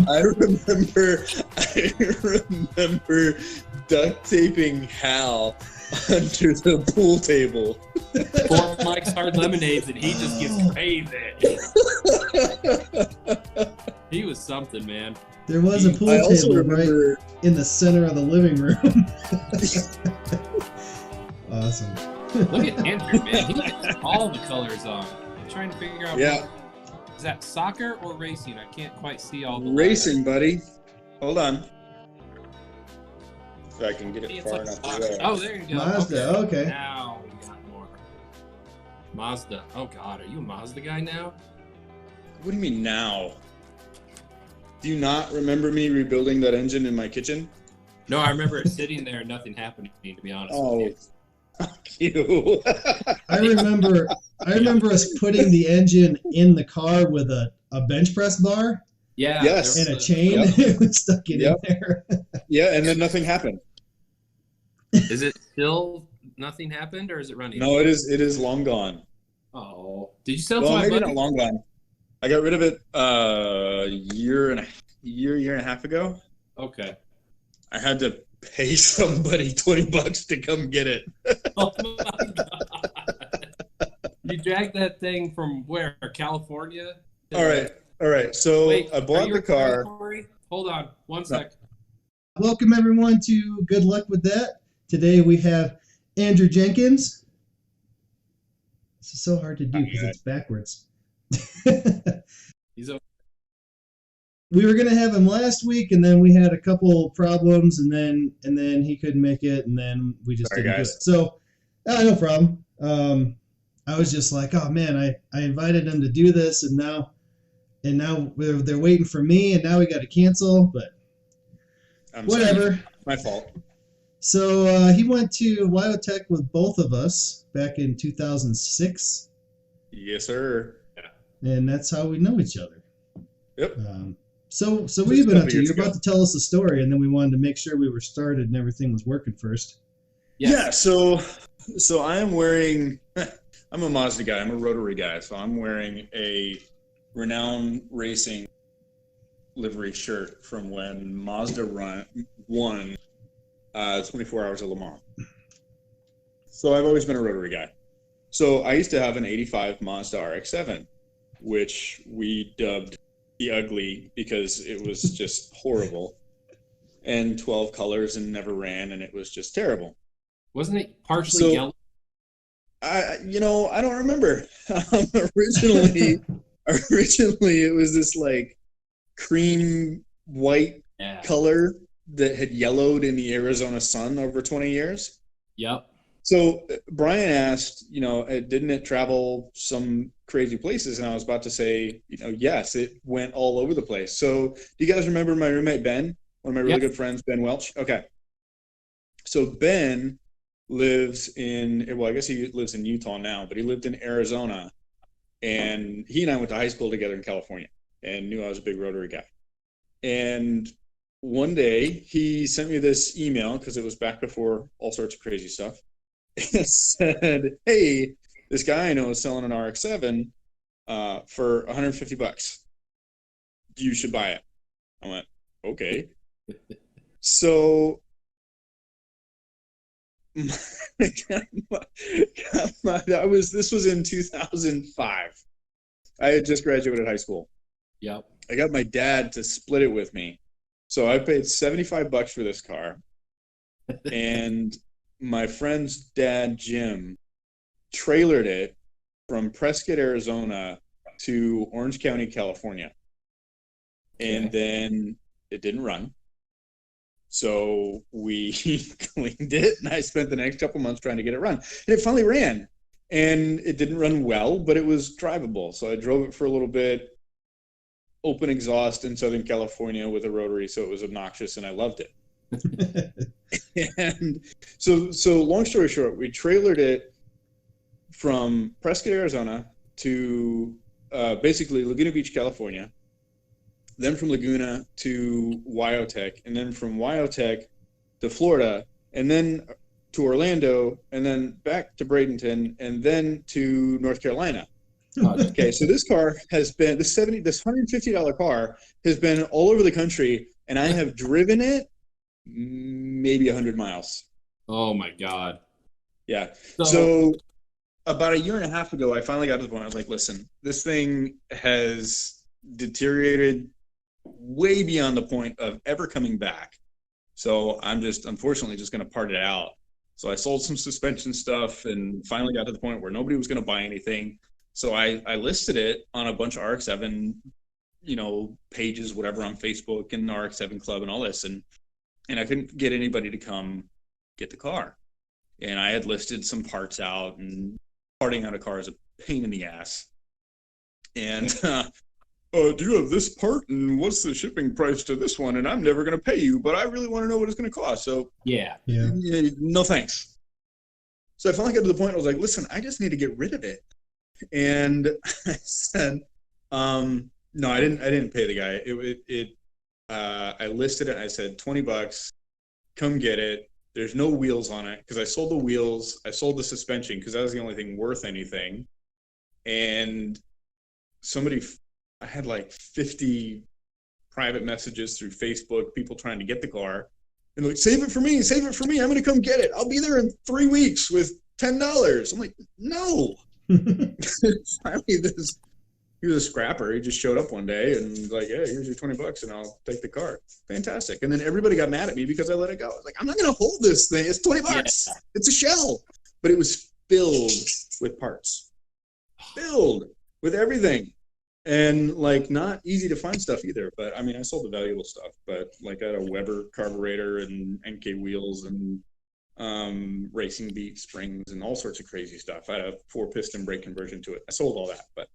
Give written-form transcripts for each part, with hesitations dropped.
I remember duct taping Hal under the pool table. Poor Mike's Hard Lemonades, and he just gets crazy. He was something, man. There was a pool table right in the center of the living room. Awesome. Look at Andrew, man. He has all the colors on. I'm trying to figure out. Yeah. Is that soccer or racing? I can't quite see all the racing, buddy. Hold on. If I can get it far enough. Oh, there you go. Mazda, okay. Now we got more. Mazda. Oh, God. Are you a Mazda guy now? What do you mean now? Do you not remember me rebuilding that engine in my kitchen? No, I remember it sitting there and nothing happening, to be honest with you. Fuck you. I remember us putting the engine in the car with a bench press bar. Yeah. Yes. And a chain. It was stuck in there. Yeah, and then nothing happened. Is it still nothing happened, or is it running? No, it is long gone. Oh. Did you sell it to Well, my maybe buddy? not long gone. I got rid of it a year and a half ago. Okay. I had to pay somebody $20 to come get it. Oh my God. You dragged that thing from where? California? All right. So Wait, I bought the car. Hold on, one sec. Welcome everyone to Good Luck With That. Today we have Andrew Jenkins. This is so hard to do because it's backwards. He's okay. We were gonna have him last week, and then we had a couple problems, and then he couldn't make it, and then we just didn't do it. So, no problem. I was just like, oh man, I invited him to do this, and now they're waiting for me, and now we got to cancel. But whatever, my fault. So he went to Wyotech with both of us back in 2006. Yes, sir. And that's how we know each other. Yep. So what have you been up to? You're about to tell us a story, and then we wanted to make sure we were started and everything was working first. Yes. Yeah. So I am wearing. I'm a Mazda guy. I'm a rotary guy. So I'm wearing a Renown Racing livery shirt from when Mazda won 24 Hours of Le Mans. So I've always been a rotary guy. So I used to have an '85 Mazda RX-7, which we dubbed the ugly because it was just horrible, and 12 colors and never ran, and it was just terrible. Wasn't it partially yellow? I don't remember. Originally it was this like cream white color that had yellowed in the Arizona sun over 20 years. Yep. So Brian asked, didn't it travel some crazy places? And I was about to say, yes, it went all over the place. So do you guys remember my roommate, Ben? One of my really good friends, Ben Welch? Okay. So Ben lives I guess he lives in Utah now, but he lived in Arizona. And he and I went to high school together in California and knew I was a big rotary guy. And one day he sent me this email because it was back before all sorts of crazy stuff. It said, hey, this guy I know is selling an RX-7 for $150. You should buy it. I went, okay. So this was in 2005. I had just graduated high school. Yep. I got my dad to split it with me. So I paid $75 for this car. And my friend's dad, Jim, trailered it from Prescott, Arizona to Orange County, California. And then it didn't run. So we cleaned it, and I spent the next couple months trying to get it run. And it finally ran. And it didn't run well, but it was drivable. So I drove it for a little bit, open exhaust in Southern California with a rotary, so it was obnoxious, and I loved it. And so long story short, we trailered it from Prescott, Arizona to basically Laguna Beach, California, then from Laguna to Wyotech, and then from Wyotech to Florida, and then to Orlando, and then back to Bradenton, and then to North Carolina. Okay, so this car has been this $150 car has been all over the country, and I have driven it maybe 100 miles. Oh my God. Yeah. So about a year and a half ago, I finally got to the point. I was like, listen, this thing has deteriorated way beyond the point of ever coming back. So I'm just, unfortunately, just going to part it out. So I sold some suspension stuff and finally got to the point where nobody was going to buy anything. So I listed it on a bunch of RX-7, pages, whatever, on Facebook and RX-7 Club and all this. And I couldn't get anybody to come get the car. And I had listed some parts out, and parting out a car is a pain in the ass. And do you have this part, and what's the shipping price to this one? And I'm never going to pay you, but I really want to know what it's going to cost. So yeah, no thanks. So I finally got to the point I was like, listen, I just need to get rid of it. And I said, no, I didn't pay the guy. I listed it. I said $20, come get it. There's no wheels on it, because I sold the wheels. I sold the suspension because that was the only thing worth anything. And I had like 50 private messages through Facebook, people trying to get the car. And like, save it for me. I'm going to come get it. I'll be there in 3 weeks with $10. I'm like, no. Finally, he was a scrapper. He just showed up one day and like, yeah, here's your $20 and I'll take the car. Fantastic. And then everybody got mad at me because I let it go. I was like, I'm not going to hold this thing. It's $20. Yeah. It's a shell. But it was filled with parts. Filled with everything. And like, not easy to find stuff either. But I mean, I sold the valuable stuff. But like, I had a Weber carburetor and NK wheels and racing beat springs and all sorts of crazy stuff. I had a 4-piston brake conversion to it. I sold all that, but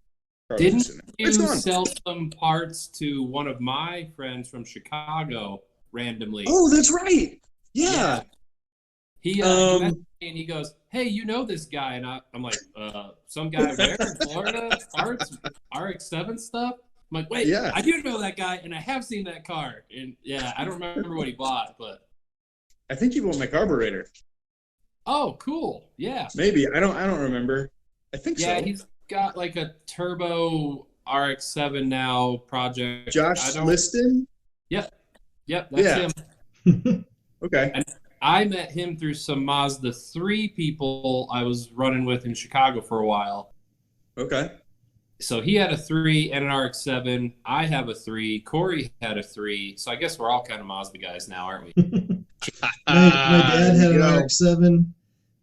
didn't you sell some parts to one of my friends from Chicago randomly? Oh, that's right. Yeah. He met me and he goes, "Hey, you know this guy?" And I'm like, "Some guy where in Florida? Parts, RX-7 stuff." I'm like, "Wait, yeah. I do know that guy, and I have seen that car." And yeah, I don't remember what he bought, but I think he bought my carburetor. Oh, cool. Yeah. Maybe. I don't remember. I think so. Yeah, he's got like a turbo RX-7 now project. Josh Liston? Yep, that's him. Okay. And I met him through some Mazda 3 people I was running with in Chicago for a while. Okay. So he had a 3 and an RX-7. I have a 3. Corey had a 3. So I guess we're all kind of Mazda guys now, aren't we? my dad had an RX-7.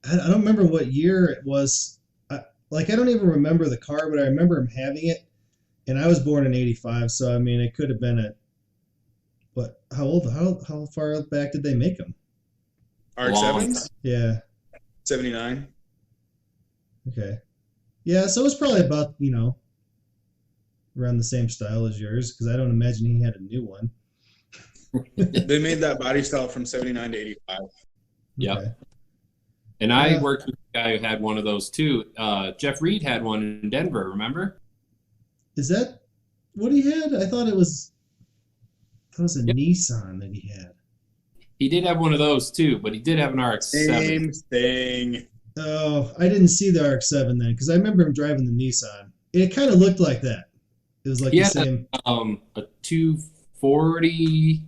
I don't remember what year it was. I don't even remember the car, but I remember him having it. And I was born in '85, so I mean, it could have been how far back did they make them? RX-7s? Yeah. 79. Okay. Yeah, so it was probably about, around the same style as yours, because I don't imagine he had a new one. They made that body style from 79 to 85. Yeah. Okay. And I worked with a guy who had one of those too. Jeff Reed had one in Denver, remember? Is that what he had? I thought it was a Nissan that he had. He did have one of those too, but he did have an RX-7. Same thing. Oh, I didn't see the RX-7 then, because I remember him driving the Nissan. It kind of looked like that. It was like the same. A 240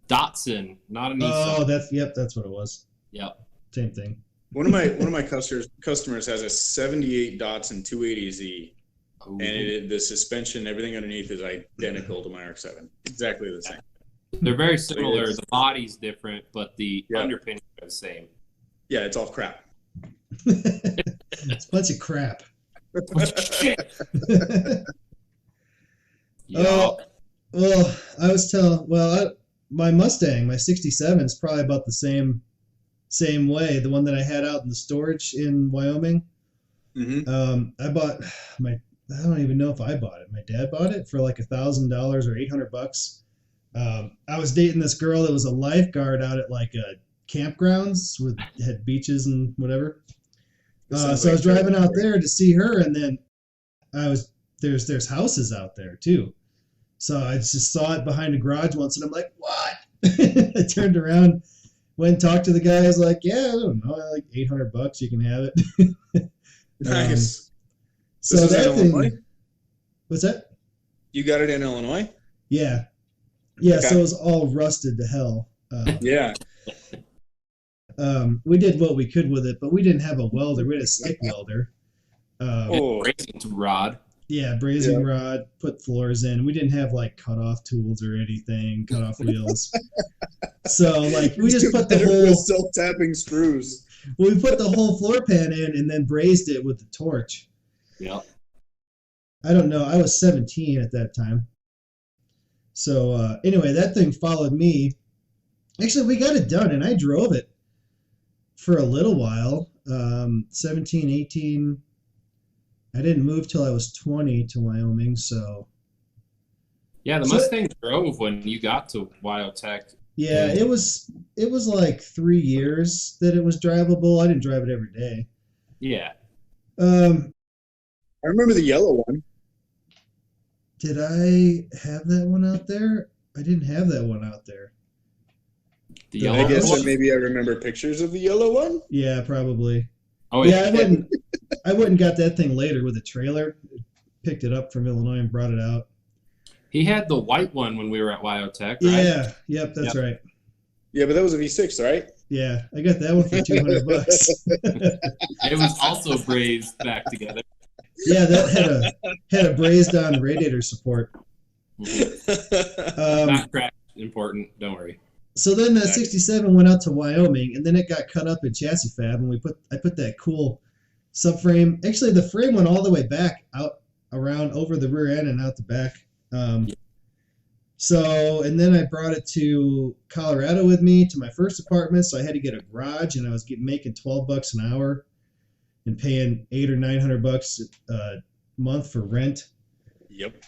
Datsun, not a Nissan. Oh, that's what it was. Yep. Same thing. One of my customers has a 78 Datsun 280Z, and the suspension, everything underneath is identical to my RX-7. Exactly the same. They're very similar. The body's different, but the underpinnings are the same. Yeah, it's all crap. It's a bunch of crap. Shit. Well, I was telling. My Mustang, my '67, is probably about the same way. The one that I had out in the storage in Wyoming. Mm-hmm. I bought I don't even know if I bought it. My dad bought it for like $1,000 or $800. I was dating this girl that was a lifeguard out at like campgrounds had beaches and whatever. So I was driving out there to see her, and then there's houses out there too. So I just saw it behind a garage once, and I'm like, what? I turned around, went and talked to the guy. I was like, yeah, I don't know, like $800, you can have it. Nice. So that thing. Illinois? What's that? You got it in Illinois? Yeah. Yeah, okay. So it was all rusted to hell. Yeah. We did what we could with it, but we didn't have a welder. We had a stick welder. Brazing rod. Yeah, brazing rod, put floors in. We didn't have like cut-off tools or anything, cut-off wheels. So like we just put the whole self-tapping screws. Well, we put the whole floor pan in and then brazed it with the torch. Yeah. I don't know. I was 17 at that time. So anyway, that thing followed me. Actually, we got it done, and I drove it for a little while. 17, 18. I didn't move till I was 20 to Wyoming, so. Yeah, the Mustang drove when you got to Wyotech. Yeah, it was like 3 years that it was drivable. I didn't drive it every day. Yeah. I remember the yellow one. Did I have that one out there? I didn't have that one out there. The yellow I guess one? Maybe I remember pictures of the yellow one. Yeah, probably. Oh yeah. I went and got that thing later with a trailer. Picked it up from Illinois and brought it out. He had the white one when we were at Wyotech, right? Yeah. Yep. That's right. Yeah, but that was a V6, right? Yeah, I got that one for $200. It was also brazed back together. Yeah, that had a brazed on radiator support. Not cracked. Important. Don't worry. So then 67 went out to Wyoming, and then it got cut up in chassis fab, and I put that cool subframe. Actually, the frame went all the way back out around over the rear end and out the back. So, and then I brought it to Colorado with me to my first apartment. So I had to get a garage, and I was making $12 an hour and paying $800 or $900 a month for rent. Yep.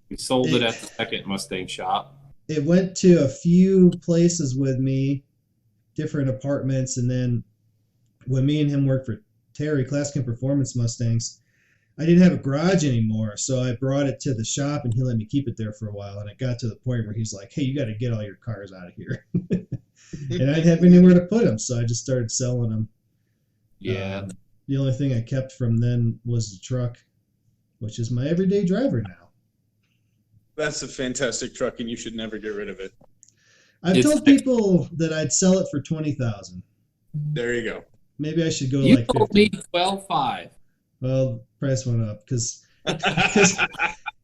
We sold it at the second Mustang shop. It went to a few places with me, different apartments, and then when me and him worked for Terry, Classic Performance Mustangs, I didn't have a garage anymore, so I brought it to the shop, and he let me keep it there for a while. And it got to the point where he's like, "Hey, you got to get all your cars out of here," and I didn't have anywhere to put them, so I just started selling them. Yeah. The only thing I kept from then was the truck, which is my everyday driver now. That's a fantastic truck, and you should never get rid of it. I've told people that I'd sell it for $20,000. There you go. Maybe I should go you like told 50. me 12.5. Well, price went up because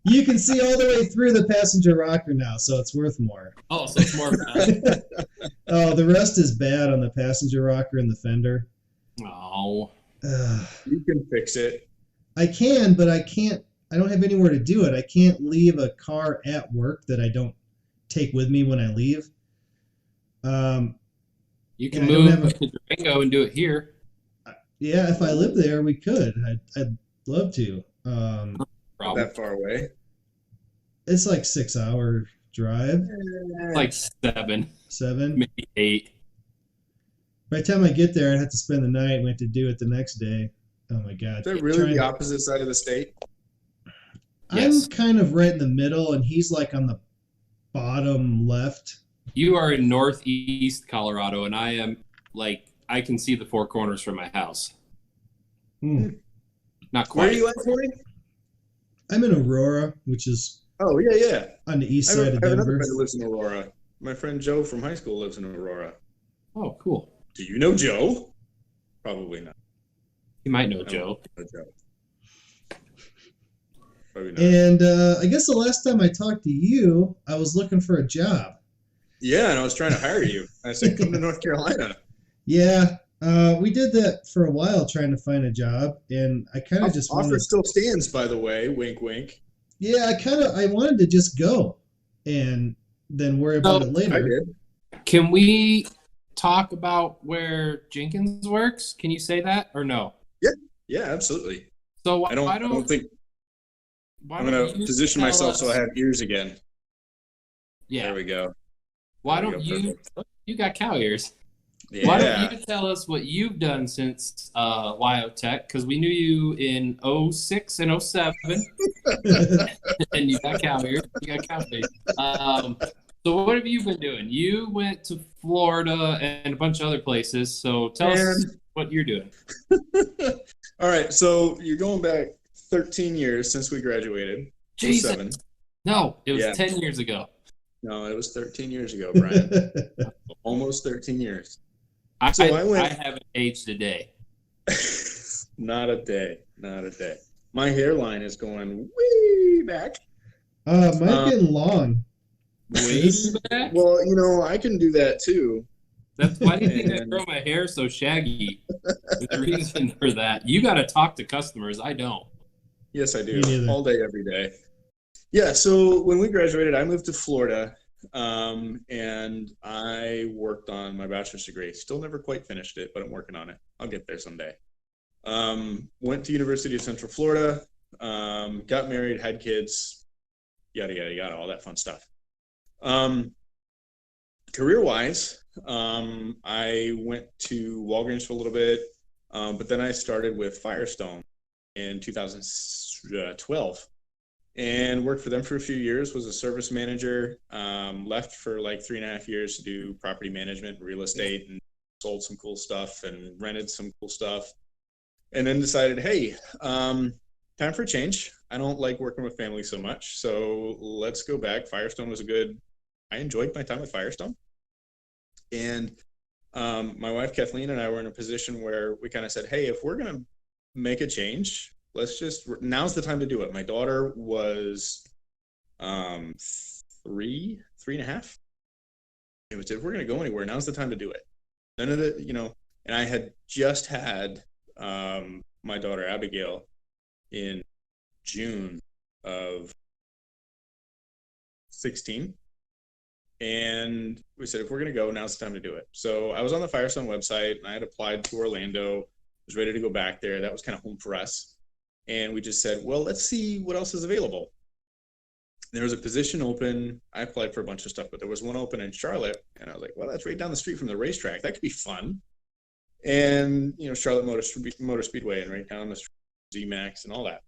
you can see all the way through the passenger rocker now, so it's worth more. Oh, so it's more. Oh, the rest is bad on the passenger rocker and the fender. Oh. You can fix it. I can, but I can't. I don't have anywhere to do it. I can't leave a car at work that I don't take with me when I leave. You can move to Durango and do it here. Yeah, if I lived there, we could. I'd love to. That far away? It's like 6-hour drive. Like 7. 7? Maybe 8. By the time I get there, I'd have to spend the night and we have to do it the next day. Oh, my God. Is that really the opposite side of the state? Yes. I'm kind of right in the middle, and he's like on the bottom left. You are in northeast Colorado, and I am like, I can see the four corners from my house. Not quite. Where are you at, Corey? I'm in Aurora, which is on the east side of Denver. I have another friend who lives in Aurora. My friend Joe from high school lives in Aurora. Oh, cool. Do you know Joe? Probably not. You might know Joe. Probably not. And I guess the last time I talked to you, I was looking for a job. Yeah, and I was trying to hire you. I said, come to North Carolina. Yeah, we did that for a while trying to find a job, and I kind of just offer still stands, by the way. Wink, wink. Yeah, I wanted to just go and then worry about it later. I did. Can we talk about where Jenkins works? Can you say that or no? Yeah, absolutely. So I don't think I'm going to position myself so I have ears again. Yeah. There we go. Why don't you? You got cow ears. Yeah. Why don't you tell us what you've done since Wyotech? Because we knew you in 06 and 07. And you got cow ears. You got cow face. So what have you been doing? You went to Florida and a bunch of other places. So tell us what you're doing. All right, so you're going back 13 years since we graduated. Jesus. 07. No, it was 10 years ago. No, it was 13 years ago, Brian. Almost 13 years. I haven't aged a day. Not a day. Not a day. My hairline is going way back. Mine's getting long. Way back? Well, I can do that too. Why do you think I grow my hair so shaggy? There's a reason for that. You got to talk to customers. I don't. Yes, I do. All day, every day. Yeah, so when we graduated, I moved to Florida, and I worked on my bachelor's degree. Still never quite finished it, but I'm working on it. I'll get there someday. Went to University of Central Florida, got married, had kids, yada, yada, yada, all that fun stuff. Career-wise, I went to Walgreens for a little bit, but then I started with Firestone in 2012 and worked for them for a few years, was a service manager, left for like 3.5 years to do property management, real estate, and sold some cool stuff and rented some cool stuff. And then decided, hey, time for a change. I don't like working with family so much, so let's go back. Firestone was I enjoyed my time with Firestone. And my wife, Kathleen, and I were in a position where we kind of said, hey, if we're going to make a change, now's the time to do it. My daughter was 3.5. It was, if we're going to go anywhere, now's the time to do it. None of the, and I had just had my daughter, Abigail, in June of 16. And we said, if we're going to go, now's the time to do it. So I was on the Firestone website, and I had applied to Orlando, was ready to go back there. That was kind of home for us. And we just said, well, let's see what else is available. There was a position open. I applied for a bunch of stuff, but there was one open in Charlotte. And I was like, well, that's right down the street from the racetrack. That could be fun. And, Charlotte Motor Speedway, and right down the street, Z-Max and all that.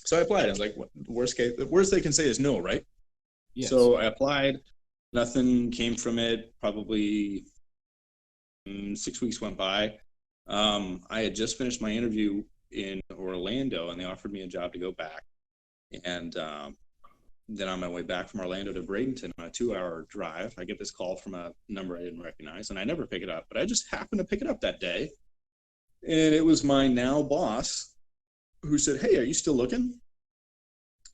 So I applied. I was like, the worst they can say is no, right? Yes. So I applied. Nothing came from it. Probably 6 weeks went by. I had just finished my interview in Orlando, and they offered me a job to go back. And then on my way back from Orlando to Bradenton, on a 2-hour drive, I get this call from a number I didn't recognize, and I never pick it up. But I just happened to pick it up that day. And it was my now boss who said, hey, are you still looking?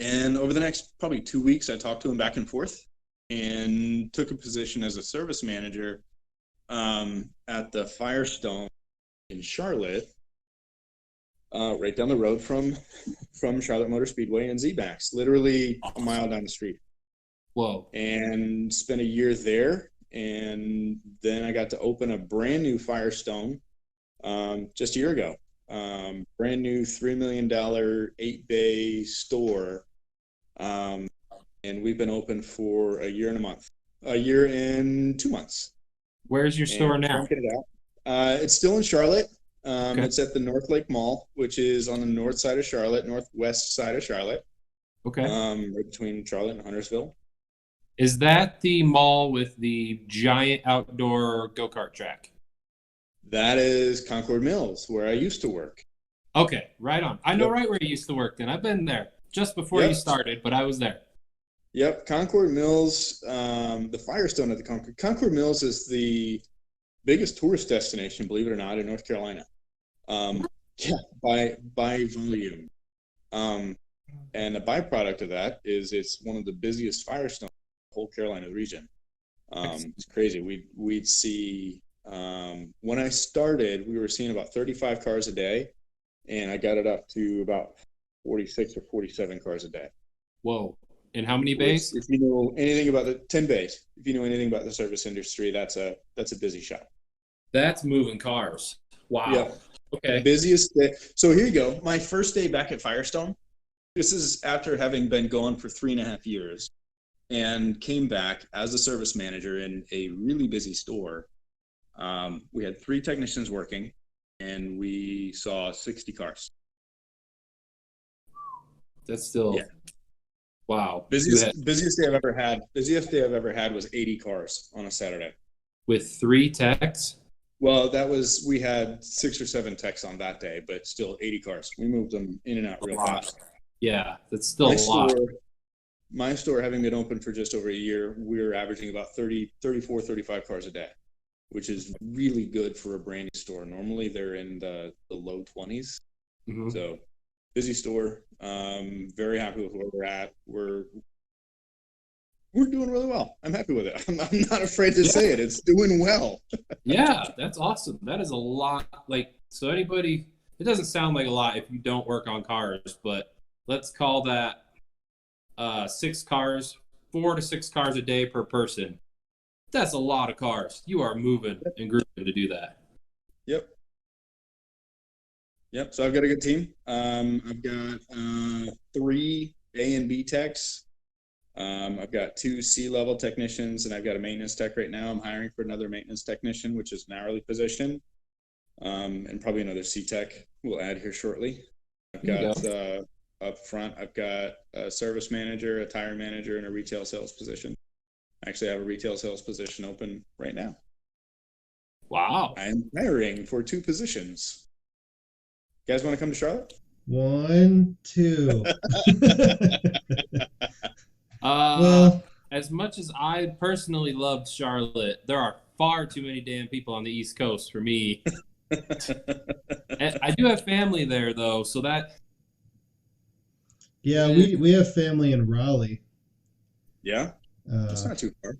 And over the next probably 2 weeks, I talked to him back and forth and took a position as a service manager at the Firestone in Charlotte, right down the road from Charlotte Motor Speedway and Z-Max, literally a mile down the street. Whoa. And spent a year there. And then I got to open a brand new Firestone just a year ago. Brand new $3 million 8-bay store. And we've been open for a year and 2 months. Where's your store now? It's still in Charlotte. Okay. It's at the North Lake Mall, which is on the north side of Charlotte, northwest side of Charlotte. Okay. Right between Charlotte and Huntersville. Is that the mall with the giant outdoor go-kart track? That is Concord Mills, where I used to work. Okay, right on. I know right where you used to work then. I've been there just before you started, but I was there. Yep, Concord Mills, the Firestone at the Concord Mills is the biggest tourist destination, believe it or not, in North Carolina. By volume. And a byproduct of that is it's one of the busiest Firestones in the whole Carolina region. It's crazy. We'd see, when I started, we were seeing about 35 cars a day, and I got it up to about 46 or 47 cars a day. Whoa. And how many bays? If you know anything about 10 bays. If you know anything about the service industry, that's a busy shop. That's moving cars. Wow. Yeah. Okay. Busiest day. So here you go. My first day back at Firestone. This is after having been gone for 3.5 years, and came back as a service manager in a really busy store. We had 3 technicians working, and we saw 60 cars. That's still, wow. Busiest day I've ever had. Busiest day I've ever had was 80 cars on a Saturday. With 3 techs? Well, we had 6 or 7 techs on that day, but still 80 cars. We moved them in and out real fast. Yeah, that's still a lot. My store, having been open for just over a year, we're averaging about 34, 35 cars a day, which is really good for a brand new store. Normally they're in the low 20s. Mm-hmm. So busy store. Very happy with where we're at. We're doing really well. I'm happy with it. I'm not afraid to say it. It's doing well. Yeah, that's awesome. That is a lot. Like, so anybody, it doesn't sound like a lot if you don't work on cars, but let's call that 6 cars, 4 to 6 cars a day per person. That's a lot of cars. You are moving and grooving to do that. Yep. So I've got a good team. I've got 3 A and B techs. I've got 2 C-level technicians, and I've got a maintenance tech right now. I'm hiring for another maintenance technician, which is an hourly position, and probably another C-tech we'll add here shortly. I've got up front, I've got a service manager, a tire manager, and a retail sales position. I actually have a retail sales position open right now. Wow. I'm hiring for 2 positions. You guys want to come to Charlotte? 1, 2. Well, as much as I personally loved Charlotte, there are far too many damn people on the East Coast for me. I do have family there, though, so that... Yeah, we have family in Raleigh. Yeah? That's not too far.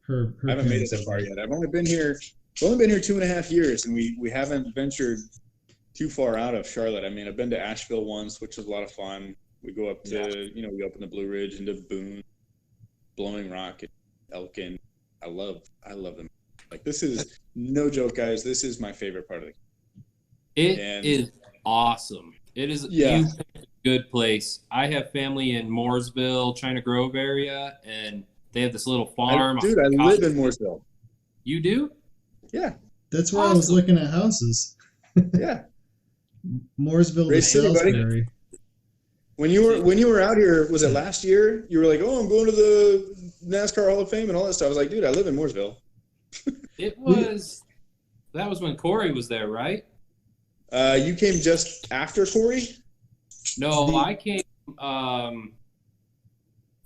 Her I haven't made it that far yet. I've only been here 2.5 years, and we haven't ventured too far out of Charlotte. I mean, I've been to Asheville once, which was a lot of fun. We go up to, we up in the Blue Ridge into Boone, Blowing Rock, and Elkin. I love them. Like, this is no joke, guys. This is my favorite part of the game. It is awesome. It is a good place. I have family in Mooresville, China Grove area, and they have this little farm. I live in Mooresville. You do? Yeah. That's where I was looking at houses. Yeah. Mooresville to Salisbury. When you were out here, was it last year? You were like, "Oh, I'm going to the NASCAR Hall of Fame and all that stuff." I was like, "Dude, I live in Mooresville." That was when Corey was there, right? You came just after Corey? No, I came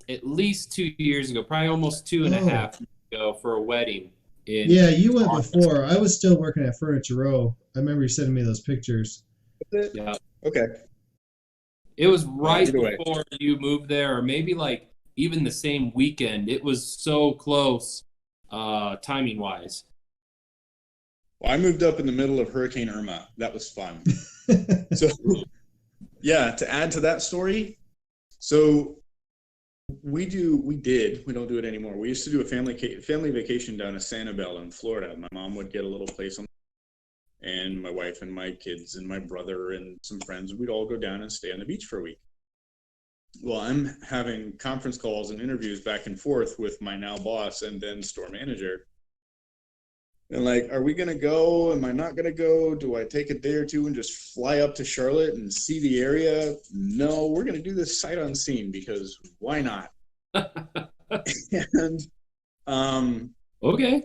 at least 2 years ago, probably almost 2.5 years ago for a wedding. Yeah, you went before. I was still working at Furniture Row. I remember you sending me those pictures. Yeah. Okay. It was right before you moved there, or maybe like even the same weekend. It was so close, timing wise. Well, I moved up in the middle of Hurricane Irma. That was fun. So, yeah, to add to that story, so we don't do it anymore. We used to do a family vacation down to Sanibel in Florida. My mom would get a little place and my wife and my kids and my brother and some friends, we'd all go down and stay on the beach for a week. Well, I'm having conference calls and interviews back and forth with my now boss and then store manager. And like, are we going to go? Am I not going to go? Do I take a day or two and just fly up to Charlotte and see the area? No, we're going to do this sight unseen because why not? And okay.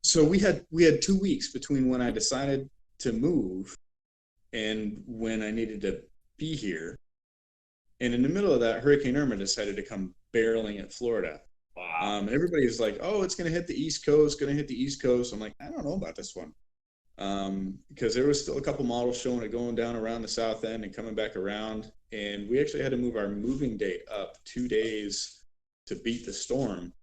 So we had 2 weeks between when I decided to move and when I needed to be here. And in the middle of that, Hurricane Irma decided to come barreling at Florida. Wow. And everybody's like, "Oh, it's going to hit the East Coast, I'm like, I don't know about this one. Because there was still a couple models showing it going down around the south end and coming back around. And we actually had to move our moving date up 2 days to beat the storm.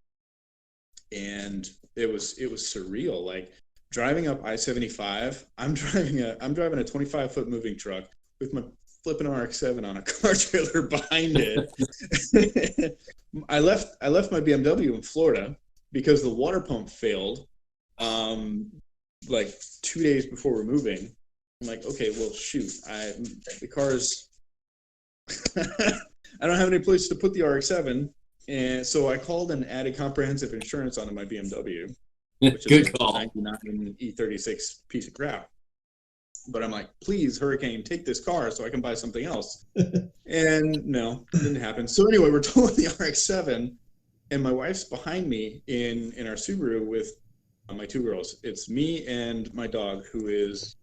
And it was surreal. Like driving up I-75, I'm driving a 25-foot moving truck with my flipping RX-7 on a car trailer behind it. I left my BMW in Florida because the water pump failed like 2 days before we're moving. I'm like, okay, well, shoot, the car's I don't have any place to put the RX-7, and so I called and added comprehensive insurance onto my BMW, which is a 99 E36 piece of crap. But I'm like, please, Hurricane, take this car so I can buy something else. And no, it didn't happen. So anyway, we're towing the RX-7, and my wife's behind me in our Subaru with my 2 girls. It's me and my dog, who is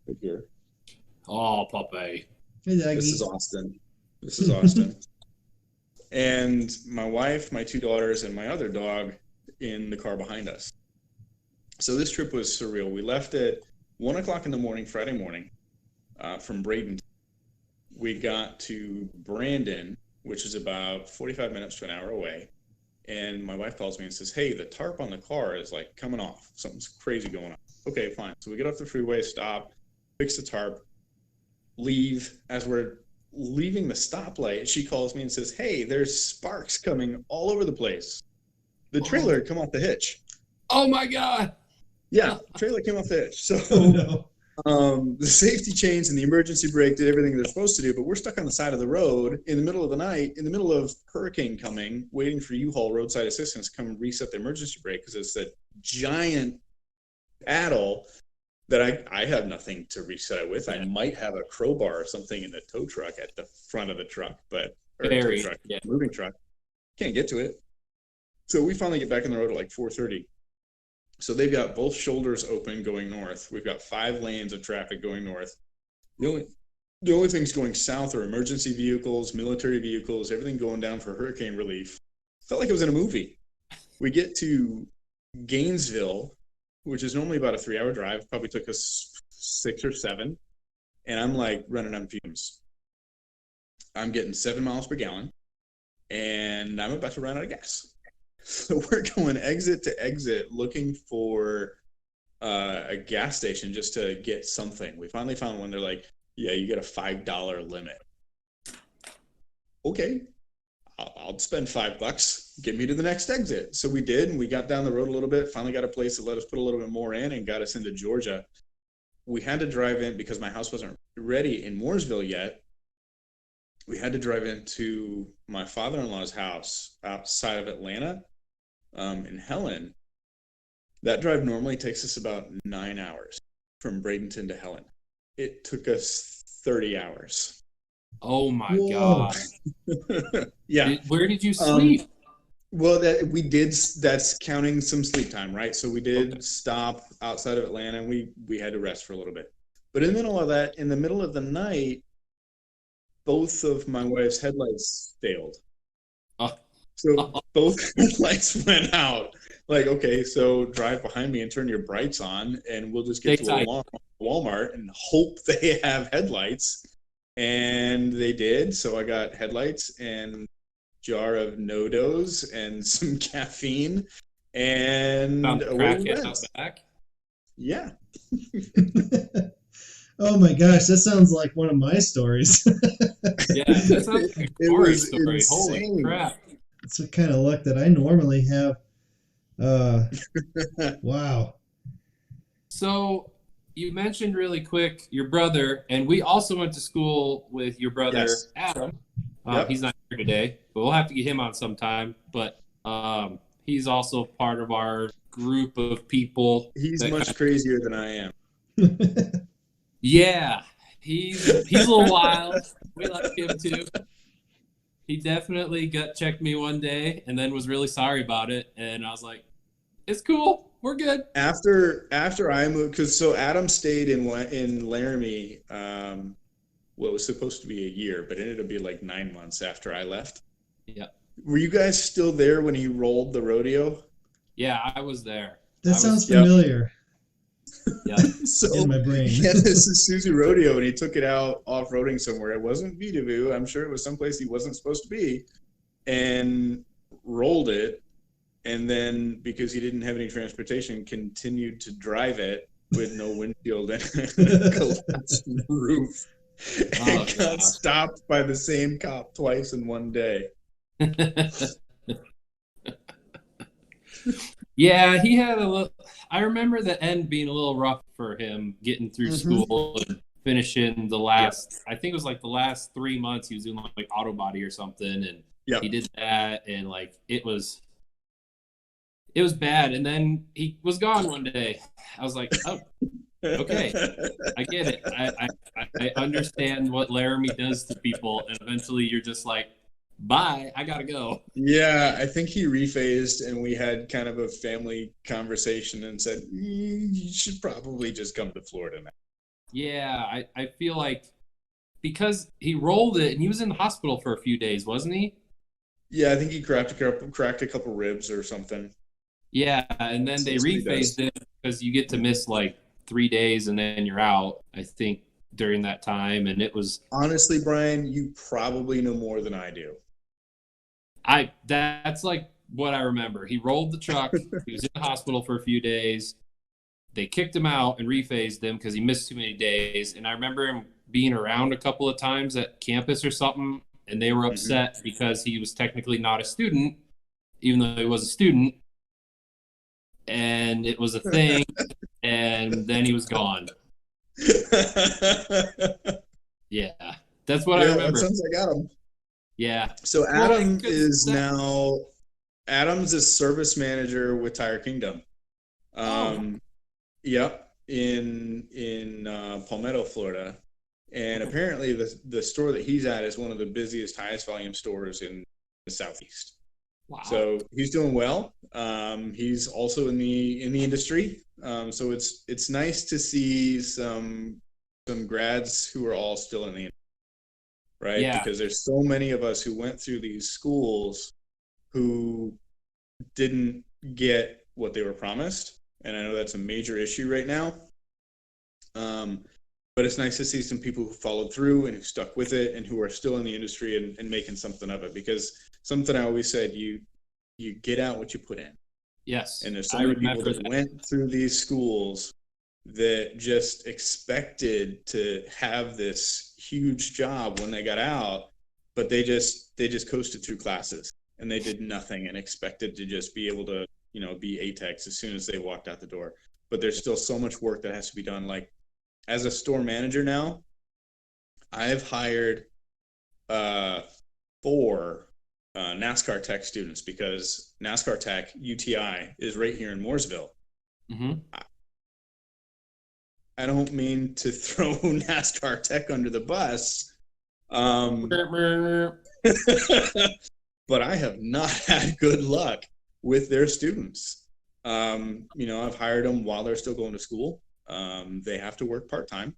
right here. Oh, puppy. This is Austin. This is Austin. And my wife, my 2 daughters, and my other dog in the car behind us. So this trip was surreal. We left at 1 o'clock in the morning, Friday morning, from Bradenton. We got to Brandon, which is about 45 minutes to an hour away. And my wife calls me and says, hey, the tarp on the car is like coming off. Something's crazy going on. Okay, fine. So we get off the freeway, stop, fix the tarp, leave. As we're leaving the stoplight, she calls me and says, hey, there's sparks coming all over the place. The trailer had come off the hitch. Oh my God. Yeah, the trailer came off the hitch. So the safety chains and the emergency brake did everything they're supposed to do, but we're stuck on the side of the road in the middle of the night, in the middle of hurricane coming, waiting for U-Haul roadside assistance to come reset the emergency brake because it's that giant paddle that I have nothing to reset it with. I might have a crowbar or something in the tow truck at the front of the truck, moving truck. Can't get to it. So we finally get back on the road at like 4:30. So they've got both shoulders open going north. We've got 5 lanes of traffic going north. The only things going south are emergency vehicles, military vehicles, everything going down for hurricane relief. Felt like it was in a movie. We get to Gainesville, which is normally about a 3-hour drive. Probably took us 6 or 7. And I'm like running on fumes. I'm getting 7 miles per gallon. And I'm about to run out of gas. So we're going exit to exit looking for a gas station just to get something. We finally found one. They're like, yeah, you get a $5 limit. Okay, I'll spend $5. Get me to the next exit. So we did, and we got down the road a little bit, finally got a place that let us put a little bit more in and got us into Georgia. We had to drive in because my house wasn't ready in Mooresville yet. We had to drive into my father-in-law's house outside of Atlanta. In Helen. That drive normally takes us about 9 hours from Bradenton to Helen. It took us 30 hours. Oh my God. Yeah. Where did you sleep? Well, that's counting some sleep time, right? So we did stop outside of Atlanta, and we had to rest for a little bit. But in the middle of that, in the middle of the night, both of my wife's headlights failed. So both lights went out. Like, okay, so drive behind me and turn your brights on, and we'll just get to a Walmart and hope they have headlights. And they did. So I got headlights and jar of No-Dos and some caffeine, and away we went. Back. Yeah. Oh my gosh, that sounds like one of my stories. Yeah, that sounds like a story. Insane. Holy crap. It's the kind of luck that I normally have. Wow. So you mentioned really quick your brother, and we also went to school with your brother, yes. Adam. Yep. He's not here today, but we'll have to get him on sometime. But he's also part of our group of people. He's much crazier than I am. Yeah, he's a little wild. We like him too. He definitely gut checked me one day and then was really sorry about it. And I was like, it's cool. We're good. After I moved, because so Adam stayed in Laramie, what was supposed to be a year, but it ended up being like 9 months after I left. Yeah. Were you guys still there when he rolled the rodeo? Yeah, I was there. That sounds familiar. Yeah. So in my brain. Yeah, this is Susie Rodeo, and he took it out off-roading somewhere. It wasn't Vidavoo. I'm sure it was someplace he wasn't supposed to be, and rolled it. And then, because he didn't have any transportation, continued to drive it with no windshield and a collapsed roof. And got stopped by the same cop twice in one day. Yeah, he had a little. I remember the end being a little rough for him getting through school and finishing the last. I think it was like the last 3 months he was doing like auto body or something, and he did that, and like it was bad. And then he was gone one day. I was like, oh, okay, I get it. I understand what Laramie does to people, and eventually you're just like, bye, I gotta go. Yeah, I think he rephased, and we had kind of a family conversation and said, you should probably just come to Florida now. Yeah, I feel like because he rolled it and he was in the hospital for a few days, wasn't he? Yeah, I think he cracked a couple ribs or something. Yeah, and then they rephased it because you get to miss like 3 days and then you're out, I think, during that time. And it was honestly, Brian, you probably know more than I do. That's like what I remember. He rolled the truck. He was in the hospital for a few days. They kicked him out and rephased him because he missed too many days. And I remember him being around a couple of times at campus or something, and they were upset because he was technically not a student, even though he was a student. And it was a thing, and then he was gone. Yeah, that's what I remember. That sounds like Adam. Yeah. So Adam's a service manager with Tire Kingdom. Yep, in Palmetto, Florida, and apparently the store that he's at is one of the busiest, highest volume stores in the Southeast. Wow. So he's doing well. He's also in the industry. So it's nice to see some grads who are all still in the industry, right? Yeah. Because there's so many of us who went through these schools who didn't get what they were promised. And I know that's a major issue right now. But it's nice to see some people who followed through and who stuck with it and who are still in the industry and making something of it. Because something I always said, you get out what you put in. Yes. And there's so many people that went through these schools that just expected to have this huge job when they got out, but they just coasted through classes and they did nothing and expected to just be able to, be ATEX as soon as they walked out the door. But there's still so much work that has to be done. Like, as a store manager now, I've hired 4 NASCAR Tech students because NASCAR Tech, UTI, is right here in Mooresville. Mm-hmm. I don't mean to throw NASCAR Tech under the bus, but I have not had good luck with their students. I've hired them while they're still going to school. They have to work part-time.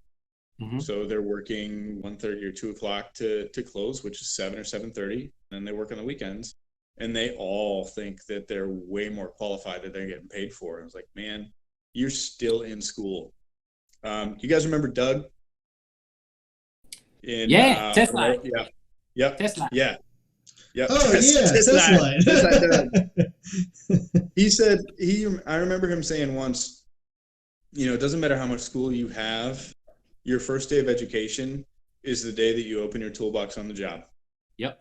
Mm-hmm. So they're working 1:30 or 2 o'clock to close, which is 7 or 7:30. And they work on the weekends. And they all think that they're way more qualified than they're getting paid for. I was like, man, you're still in school. You guys remember Doug? Tesla. Yeah. Tesla. Yeah. Yep. Oh, Tesla. He said, I remember him saying once, it doesn't matter how much school you have, your first day of education is the day that you open your toolbox on the job. Yep.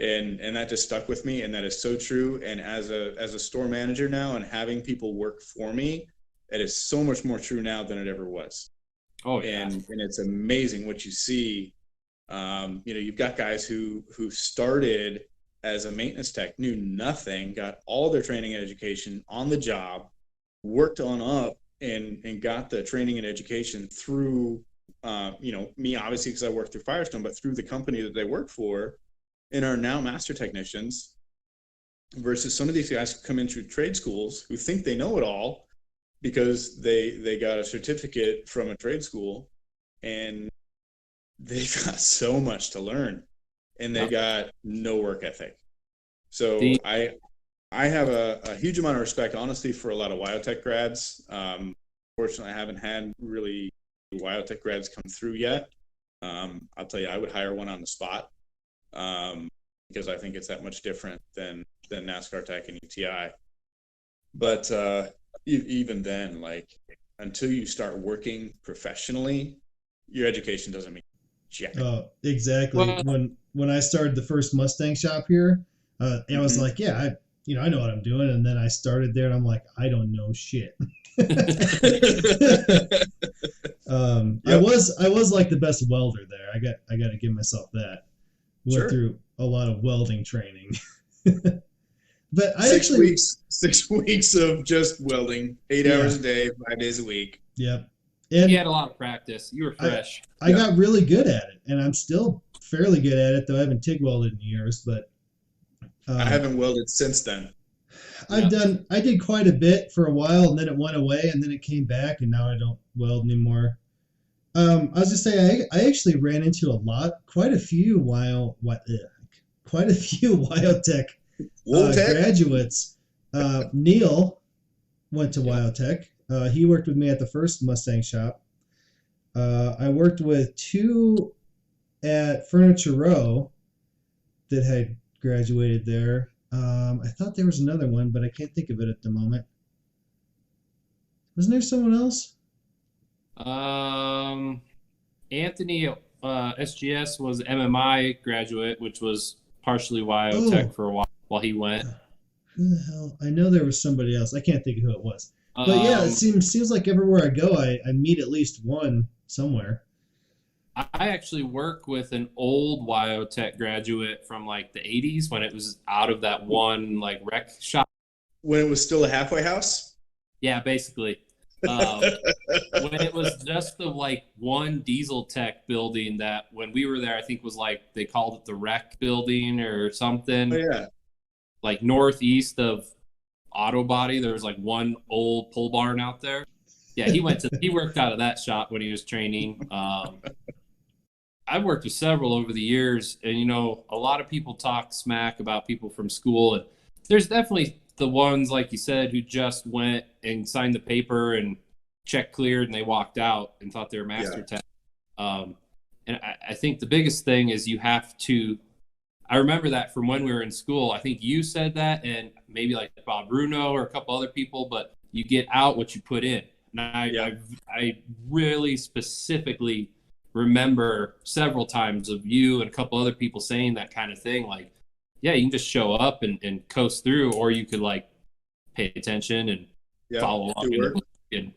And that just stuck with me, and that is so true. And as a store manager now and having people work for me, it is so much more true now than it ever was. Oh, yeah. And it's amazing what you see. You've got guys who started as a maintenance tech, knew nothing, got all their training and education on the job, worked on up and got the training and education through, me, obviously, because I worked through Firestone, but through the company that they work for, and are now master technicians, versus some of these guys who come in through trade schools who think they know it all because they got a certificate from a trade school, and they've got so much to learn, and they got no work ethic. So I have a huge amount of respect, honestly, for a lot of Wyotech grads. Fortunately, I haven't had really Wyotech grads come through yet. I'll tell you, I would hire one on the spot because I think it's that much different than NASCAR Tech and UTI. But even then, like, until you start working professionally, your education doesn't mean jack. Oh, exactly. Well, when I started the first Mustang shop here, I was like, I know what I'm doing. And then I started there and I'm like, I don't know shit. I was like the best welder there. I got to give myself that. Went through a lot of welding training. But I 6 weeks of just welding, 8 hours a day, 5 days a week. Yep. And you had a lot of practice. You were fresh. I got really good at it, and I'm still fairly good at it, though I haven't TIG welded in years. But I haven't welded since then. I did quite a bit for a while, and then it went away, and then it came back, and now I don't weld anymore. I was just saying, I actually ran into quite a few Wyotech graduates. Neil went to Wyotech. He worked with me at the first Mustang shop. I worked with 2 at Furniture Row that had graduated there. I thought there was another one, but I can't think of it at the moment. Wasn't there someone else? Anthony SGS was MMI graduate, which was partially Wyotech for a while he went. Who the hell? I know there was somebody else. I can't think of who it was. But yeah, it seems like everywhere I go, I meet at least one somewhere. I actually work with an old Wyotech graduate from like the 80s when it was out of that one like wreck shop. When it was still a halfway house? Yeah, basically. When it was just the like one Diesel Tech building that when we were there, I think was like they called it the wreck building or something. Oh, yeah. Like northeast of Auto Body, there was like one old pole barn out there. Yeah, he worked out of that shop when he was training. I've worked with several over the years, and you know, a lot of people talk smack about people from school, and there's definitely the ones like you said who just went and signed the paper and check cleared and they walked out and thought they were master tech. And I think the biggest thing is you have to. I remember that from when we were in school. I think you said that, and maybe like Bob Bruno or a couple other people. But you get out what you put in. And I really specifically remember several times of you and a couple other people saying that kind of thing. Like, yeah, you can just show up and coast through, or you could like pay attention and follow along. And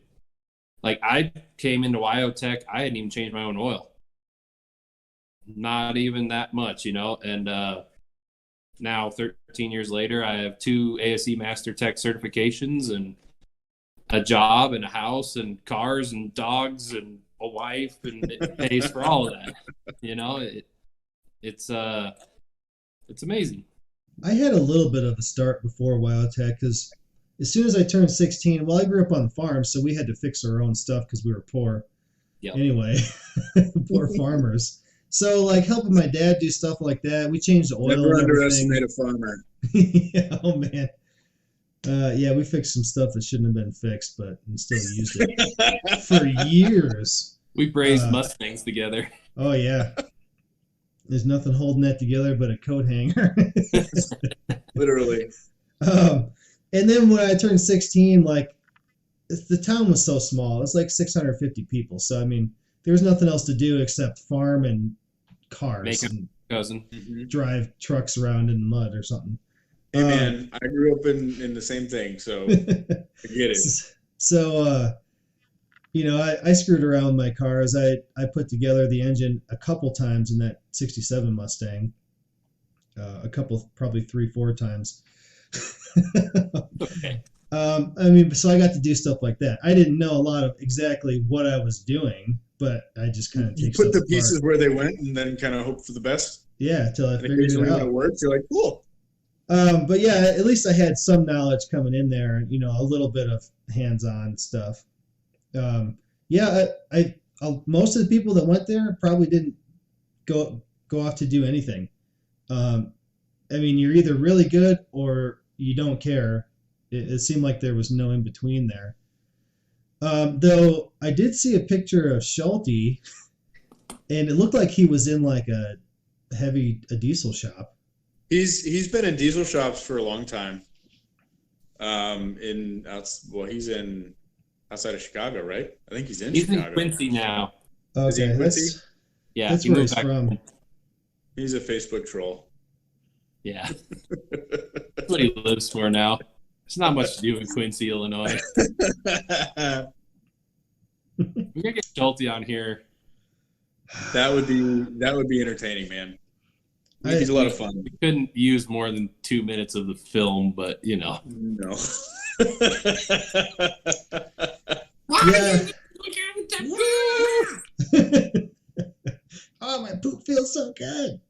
like I came into Wyotech, I hadn't even changed my own oil. Not even that much, you know. And now 13 years later, I have 2 ASE Master Tech certifications and a job and a house and cars and dogs and a wife, and it pays for all of that. You know, it's amazing. I had a little bit of a start before Wyotech because as soon as I turned 16, well, I grew up on the farm, so we had to fix our own stuff because we were poor. Yep. Anyway, poor farmers. So, like, helping my dad do stuff like that. We changed the oil. Never underestimate a farmer. Yeah, oh, man. Yeah, we fixed some stuff that shouldn't have been fixed, but still used it for years. We brazed Mustangs together. Oh, yeah. There's nothing holding that together but a coat hanger. Literally. And then when I turned 16, like, the town was so small. It was like 650 people. So, I mean, there was nothing else to do except farm and cars and cousin. drive trucks around in the mud or something. Hey, man, I grew up in the same thing, so I get it. So, you know, I screwed around with my cars. I put together the engine a couple times in that 67 Mustang. A couple, probably 3-4 times. Okay. I mean, so I got to do stuff like that. I didn't know a lot of exactly what I was doing, but I just kind of put the pieces where they went and then kind of hope for the best. Yeah, until I figured it out. When it works, you're like, cool. But yeah, at least I had some knowledge coming in there, you know, a little bit of hands-on stuff. Yeah, I most of the people that went there probably didn't go off to do anything. I mean, you're either really good or you don't care. It seemed like there was no in between there. Though I did see a picture of Schulte, and it looked like he was in like a diesel shop. He's been in diesel shops for a long time. He's in outside of Chicago, right? I think he's in Chicago. He's in Quincy now. Okay, is he in Quincy? Yeah, that's where he's from. He's a Facebook troll. Yeah, that's what he lives for now. There's not much to do in Quincy, Illinois. We're gonna get Schulte on here. That would be entertaining, man. He's a lot of fun. We couldn't use more than 2 minutes of the film, but you know. No. Yeah. Oh, my poop feels so good.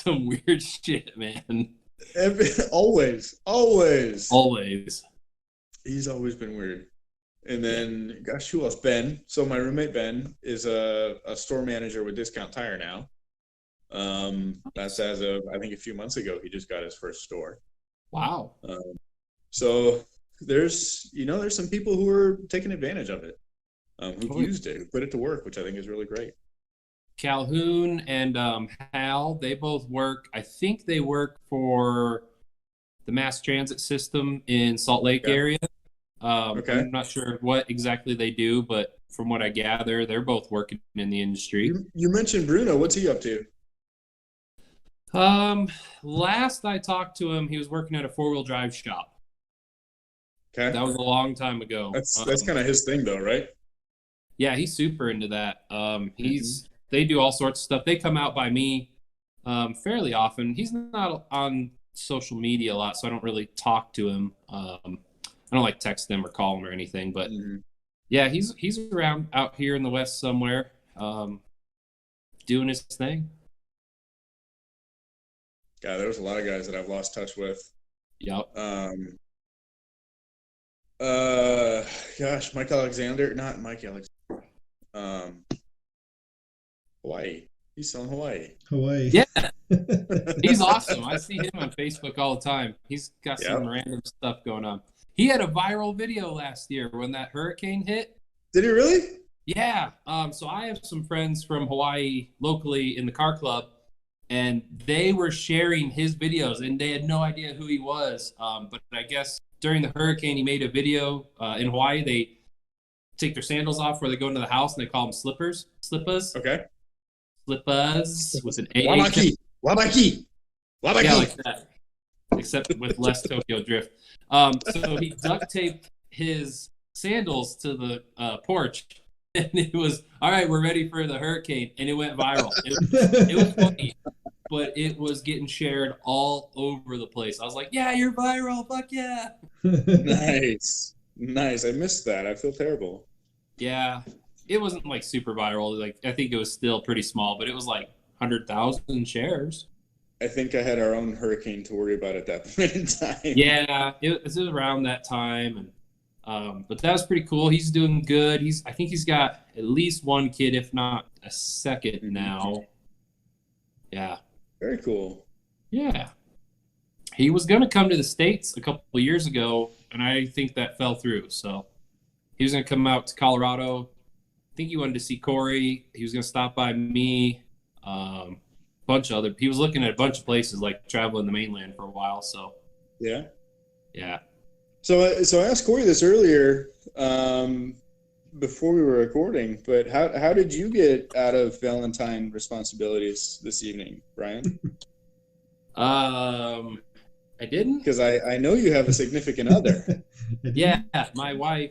some weird shit, man. Always. He's always been weird. And then, gosh, who else? Ben. So my roommate Ben is a store manager with Discount Tire now. That's as of, I think, a few months ago. He just got his first store. Wow. So there's some people who are taking advantage of it, who've used it, who put it to work, which I think is really great. Calhoun and Hal, they both work. I think they work for the mass transit system in Salt Lake area. I'm not sure what exactly they do, but from what I gather, they're both working in the industry. You mentioned Bruno. What's he up to? Last I talked to him, he was working at a 4-wheel drive shop. Okay. That was a long time ago. That's kind of his thing, though, right? Yeah, he's super into that. They do all sorts of stuff. They come out by me fairly often. He's not on social media a lot, so I don't really talk to him. I don't like text him or call him or anything, but yeah, he's around out here in the West somewhere, doing his thing. Yeah, there's a lot of guys that I've lost touch with. Yep. Gosh, not Mike Alexander. Hawaii. He's still in Hawaii. Yeah. He's awesome. I see him on Facebook all the time. He's got some random stuff going on. He had a viral video last year when that hurricane hit. Did he really? Yeah. So I have some friends from Hawaii locally in the car club, and they were sharing his videos, and they had no idea who he was. But I guess during the hurricane, he made a video in Hawaii. They take their sandals off where they go into the house, and they call them slippers. Slippas. Okay. Slippas with an A. Wabaki. Yeah, like that. Except with less Tokyo Drift. So he duct taped his sandals to the porch, and it was, all right, we're ready for the hurricane, and it went viral. It was funny, but it was getting shared all over the place. I was like, yeah, you're viral, fuck yeah. Nice. I missed that. I feel terrible. Yeah, it wasn't like super viral. Like, I think it was still pretty small, but it was like 100,000 shares. I think I had our own hurricane to worry about at that point in time. Yeah, it was around that time, and but that was pretty cool. He's doing good. I think he's got at least one kid, if not a second now. Yeah. Very cool. Yeah. He was going to come to the States a couple of years ago, and I think that fell through. So he was going to come out to Colorado. I think he wanted to see Corey. He was going to stop by me. He was looking at a bunch of places, like traveling the mainland for a while. So yeah. So I asked Corey this earlier before we were recording, but how did you get out of Valentine responsibilities this evening, Brian? I didn't, because I know you have a significant other. Yeah, my wife.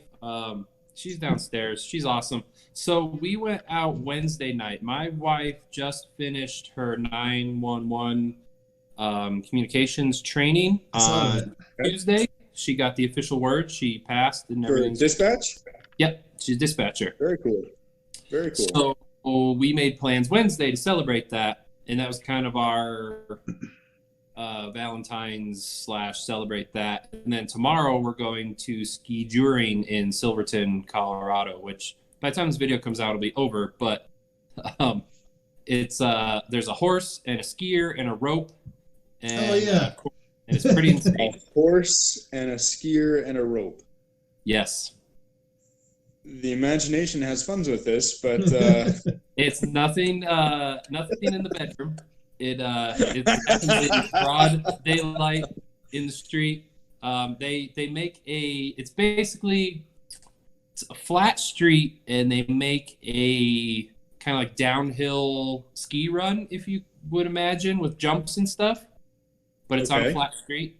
She's downstairs. She's awesome. So we went out Wednesday night. My wife just finished her 911 communications training on Tuesday. She got the official word. She passed and everything. For dispatch? Yep, she's a dispatcher. Very cool. So we made plans Wednesday to celebrate that, and that was kind of our Valentine's / celebrate that. And then tomorrow we're going to ski juring in Silverton, Colorado, which by the time this video comes out, it'll be over. But it's there's a horse and a skier and a rope. And, and it's pretty insane. A horse and a skier and a rope. Yes. The imagination has fun with this, but it's nothing in the bedroom. It's broad daylight in the street. They make it's basically a flat street, and they make a kind of like downhill ski run, if you would imagine, with jumps and stuff. But it's on a flat street,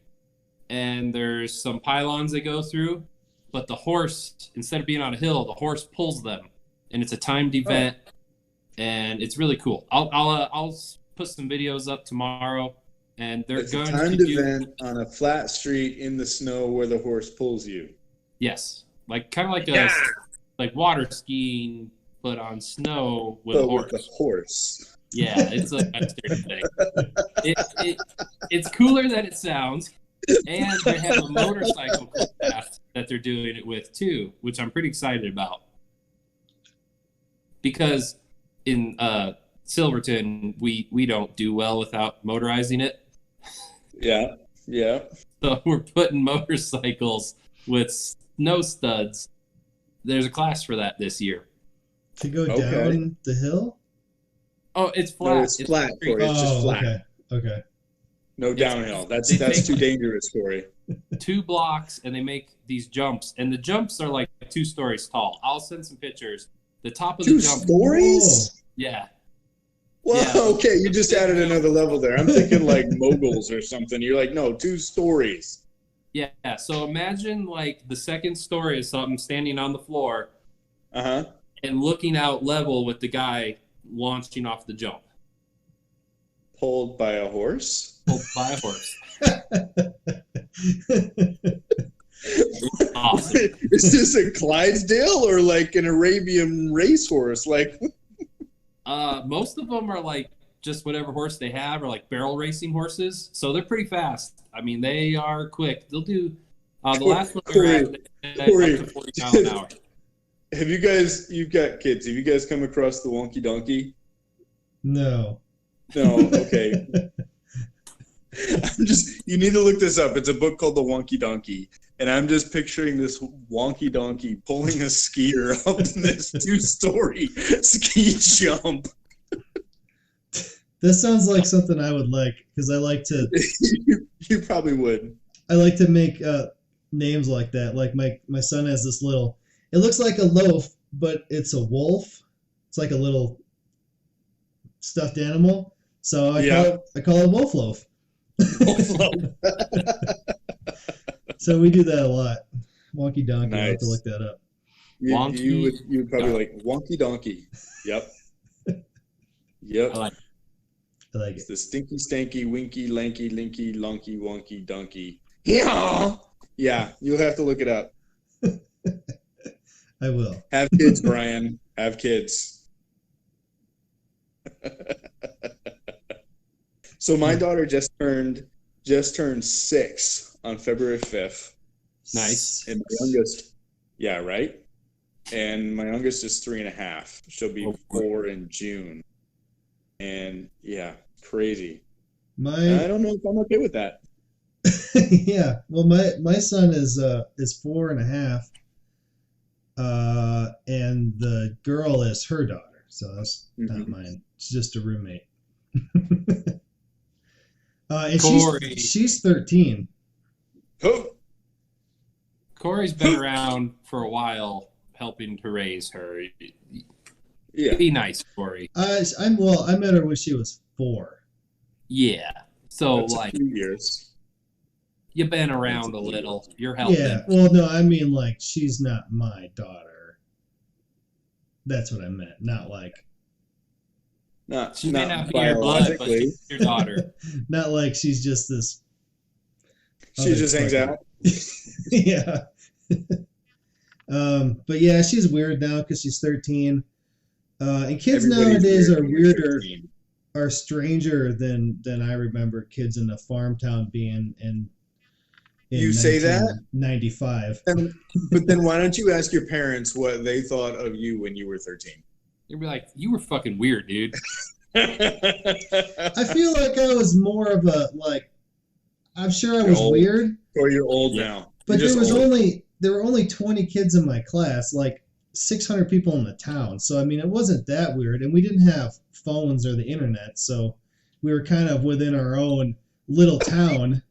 and there's some pylons they go through. But the horse, instead of being on a hill, the horse pulls them, and it's a timed event, and it's really cool. I'll put some videos up tomorrow, and they're going to do a timed event on a flat street in the snow where the horse pulls you. Yes, like kind of like like water skiing, but on snow with a horse. With a horse. Yeah, it's a Western thing. It's cooler than it sounds, and they have a motorcycle class that they're doing it with too, which I'm pretty excited about. Because in Silverton, we don't do well without motorizing it. Yeah, yeah. So we're putting motorcycles with no studs. There's a class for that this year. To go down the hill? Oh, it's flat. No, it's flat, Corey. It's just flat. Okay. No downhill. That's too dangerous, Corey. 2 blocks, and they make these jumps, and the jumps are like 2 stories tall. I'll send some pictures. The top of the jump. 2 stories? Oh. Yeah. Well, yeah. Okay, you just added another level there. I'm thinking like moguls or something. You're like, no, 2 stories. Yeah. So imagine like the second story is something standing on the floor. Uh-huh. And looking out level with the guy launching off the jump. Pulled by a horse? Pulled by a horse. Awesome. Is this a Clydesdale or like an Arabian racehorse? Like, most of them are like just whatever horse they have, or like barrel racing horses. So they're pretty fast. I mean, they are quick. They'll do the last one we had up to 40 miles an hour. Have you guys? You've got kids. Have you guys come across the Wonky Donkey? No. No. Okay. You need to look this up. It's a book called The Wonky Donkey. And I'm just picturing this wonky donkey pulling a skier up this 2-story ski jump. This sounds like something I would like, because I like to... You probably would. I like to make names like that. Like my son has this little... It looks like a loaf, but it's a wolf. It's like a little stuffed animal. So I call it Wolf Loaf. Wolf Loaf. So we do that a lot. Wonky Donkey. Nice. I have to look that up. You would probably like Wonky Donkey. Yep. Yep. I like it. It's the stinky, stanky, winky, lanky, linky, lonky, wonky, donkey. Yeah. Yeah. You'll have to look it up. I will. Have kids, Brian. Have kids. So my daughter just turned 6 on February 5th. Nice. And my youngest, yeah, right? And my youngest is 3.5. She'll be 4 in June. And yeah, crazy. I don't know if I'm okay with that. Yeah. Well, my son is 4.5. And the girl is her daughter. So that's not mine. It's just a roommate. And she's 13. Oh. Corey's been around for a while, helping to raise her. Yeah. Be nice, Corey. I met her when she was 4. Yeah. So that's like a few years. You've been around a little. You're helping. Yeah. Well, no, I mean like she's not my daughter. That's what I meant. Not like. She may not be your blood, but she's your daughter. Not like she's just this. She just hangs out. Yeah. But yeah, she's weird now because she's 13. And kids nowadays are weirder, are stranger than I remember kids in a farm town being in you say that? 95. But then why don't you ask your parents what they thought of you when you were 13? You'd be like, you were fucking weird, dude. I feel like I was more of a, like, I'm sure I was weird. Or you're old now. But there were only 20 kids in my class, like 600 people in the town. So, I mean, it wasn't that weird. And we didn't have phones or the internet. So we were kind of within our own little town.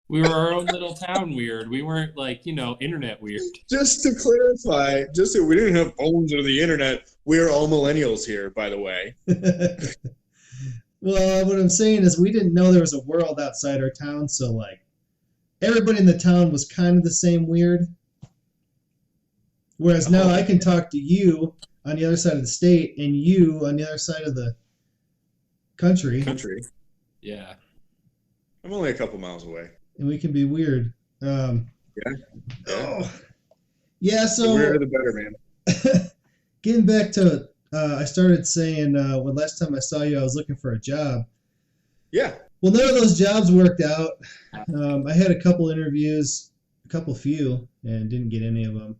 We were our own little town weird. We weren't like, internet weird. Just to clarify, just so we didn't have phones or the internet, we're all millennials here, by the way. Well, what I'm saying is we didn't know there was a world outside our town. So, like, everybody in the town was kind of the same weird. Whereas now I can talk to you on the other side of the state and you on the other side of the country. Yeah. I'm only a couple miles away. And we can be weird. Yeah. Oh. Yeah, so... The weirder the better, man. Getting back to I started saying when last time I saw you, I was looking for a job. Yeah. Well, none of those jobs worked out. I had a couple interviews, few, and didn't get any of them.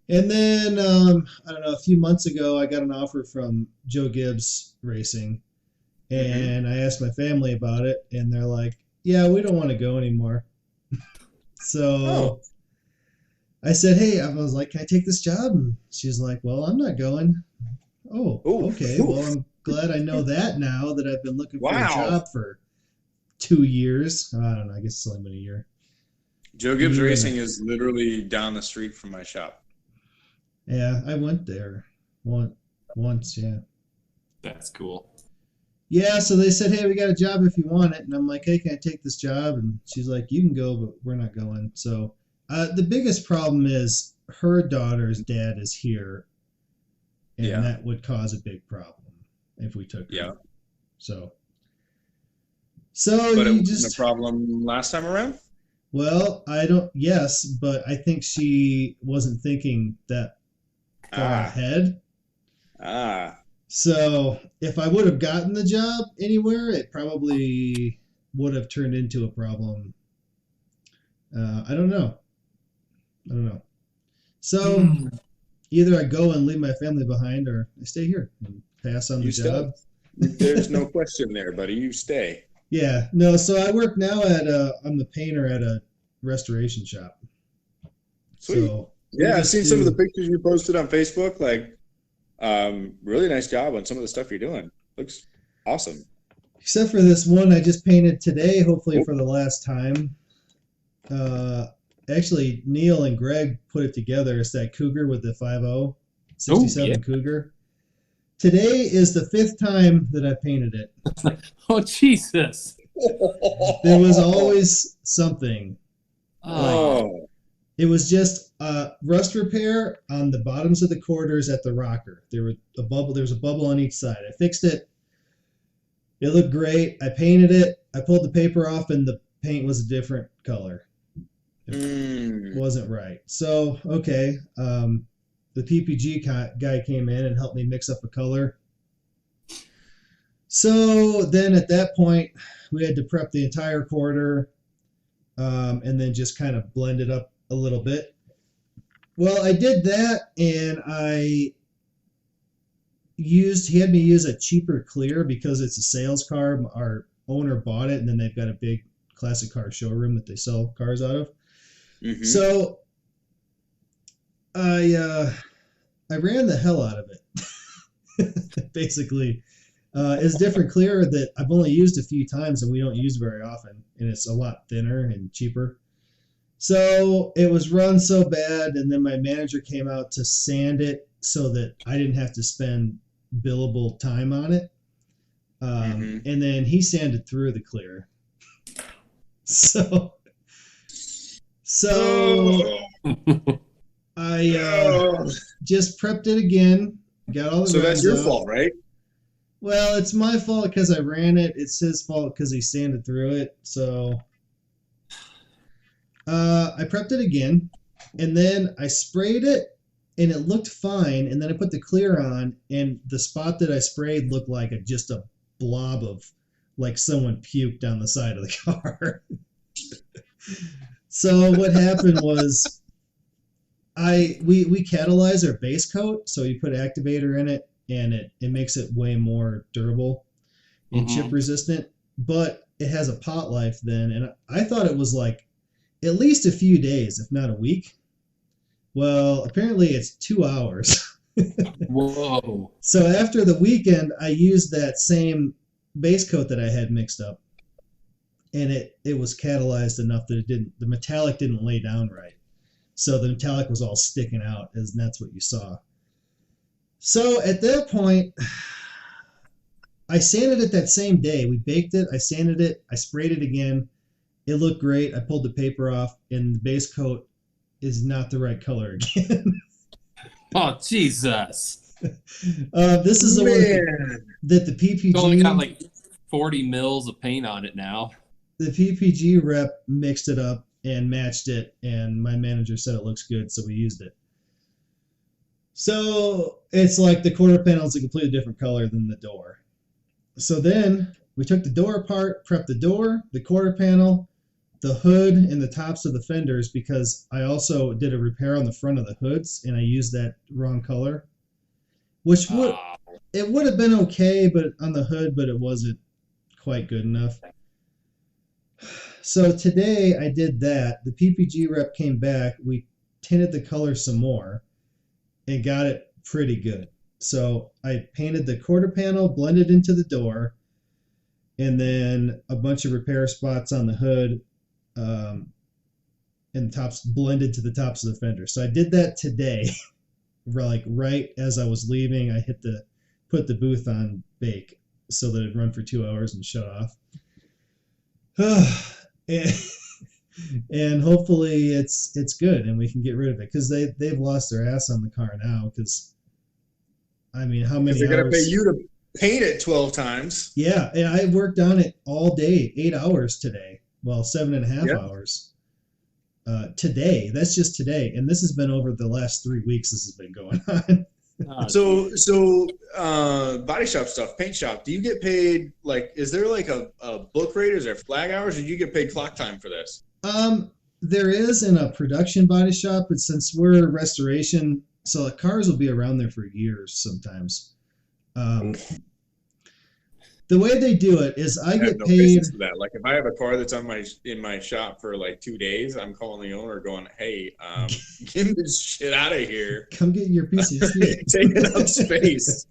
And then, I don't know, a few months ago, I got an offer from Joe Gibbs Racing. And I asked my family about it, and they're like, yeah, we don't want to go anymore. So I said, hey, I was like, can I take this job? And she's like, well, I'm not going. Oh, okay. Well, I'm glad I know that now that I've been looking for a job for 2 years. I don't know. I guess it's only been a year. Joe Gibbs Racing is literally down the street from my shop. Yeah, I went there once, yeah. That's cool. Yeah, so they said, hey, we got a job if you want it. And I'm like, hey, can I take this job? And she's like, you can go, but we're not going. So the biggest problem is her daughter's dad is here. And that would cause a big problem if we took her. Yeah. So but it wasn't a problem last time around? Well, yes, but I think she wasn't thinking that far ahead. So if I would have gotten the job anywhere, it probably would have turned into a problem. I don't know. So either I go and leave my family behind, or I stay here and pass on the job. There's no question there, buddy. You stay. Yeah. No, so I work now I'm the painter at a restoration shop. Sweet. So yeah, I've seen some of the pictures you posted on Facebook. Like, really nice job on some of the stuff you're doing. Looks awesome. Except for this one I just painted today, hopefully for the last time. Actually, Neil and Greg put it together. It's that Cougar with the 5.0, 67 Cougar. Today is the 5th time that I painted it. Oh, Jesus. There was always something. Oh. It was just rust repair on the bottoms of the quarters at the rocker. There was a bubble on each side. I fixed it. It looked great. I painted it. I pulled the paper off, and the paint was a different color. It wasn't right. So, okay. The PPG guy came in and helped me mix up a color. So then at that point, we had to prep the entire quarter and then just kind of blend it up a little bit. Well, I did that, and he had me use a cheaper clear because it's a sales car. Our owner bought it, and then they've got a big classic car showroom that they sell cars out of. So I ran the hell out of it. Basically, it's different clear that I've only used a few times and we don't use very often, and it's a lot thinner and cheaper. So it was run so bad, and then my manager came out to sand it so that I didn't have to spend billable time on it. And then he sanded through the clear. So I just prepped it again, got all the So that's your fault, right? Well, it's my fault because I ran it. It's his fault because he sanded through it. So I prepped it again, and then I sprayed it, and it looked fine. And then I put the clear on, and the spot that I sprayed looked like just a blob of, like someone puked down the side of the car. So what happened was we catalyze our base coat, so you put activator in it, and it makes it way more durable and chip resistant, but it has a pot life then, and I thought it was like at least a few days, if not a week. Well, apparently it's 2 hours. Whoa. So after the weekend, I used that same base coat that I had mixed up, and it was catalyzed enough that the metallic didn't lay down right. So the metallic was all sticking out, and that's what you saw. So at that point, I sanded it that same day. We baked it, I sanded it, I sprayed it again. It looked great. I pulled the paper off, and the base coat is not the right color again. Oh, Jesus. This is the one that the PPG... It's only got like 40 mils of paint on it now. The PPG rep mixed it up and matched it, and my manager said it looks good, so we used it. So it's like the quarter panel is a completely different color than the door. So then we took the door apart, prepped the door, the quarter panel, the hood, and the tops of the fenders, because I also did a repair on the front of the hoods and I used that wrong color, which would have been okay, but on the hood, but it wasn't quite good enough. So today I did that. The PPG rep came back. We tinted the color some more and got it pretty good. So I painted the quarter panel, blended into the door, and then a bunch of repair spots on the hood, and tops blended to the tops of the fender. So I did that today. Like right as I was leaving, I put the booth on bake so that it'd run for 2 hours and shut off. And hopefully it's good and we can get rid of it, because they've lost their ass on the car now. Because I mean, how many hours? They're gonna pay you to paint it 12 times. Yeah, and I worked on it all day, 8 hours today. Well, 7.5 hours. Today. That's just today, and this has been over the last 3 weeks. This has been going on. So body shop stuff, paint shop. Do you get paid, like, is there like a book rate? Is there flag hours, or do you get paid clock time for this? There is in a production body shop, but since we're restoration, so the cars will be around there for years sometimes. The way they do it is I get paid for that. Like if I have a car that's in my shop for like 2 days, I'm calling the owner going, "Hey, get this shit out of here. Come get your piece of shit. Taking up space."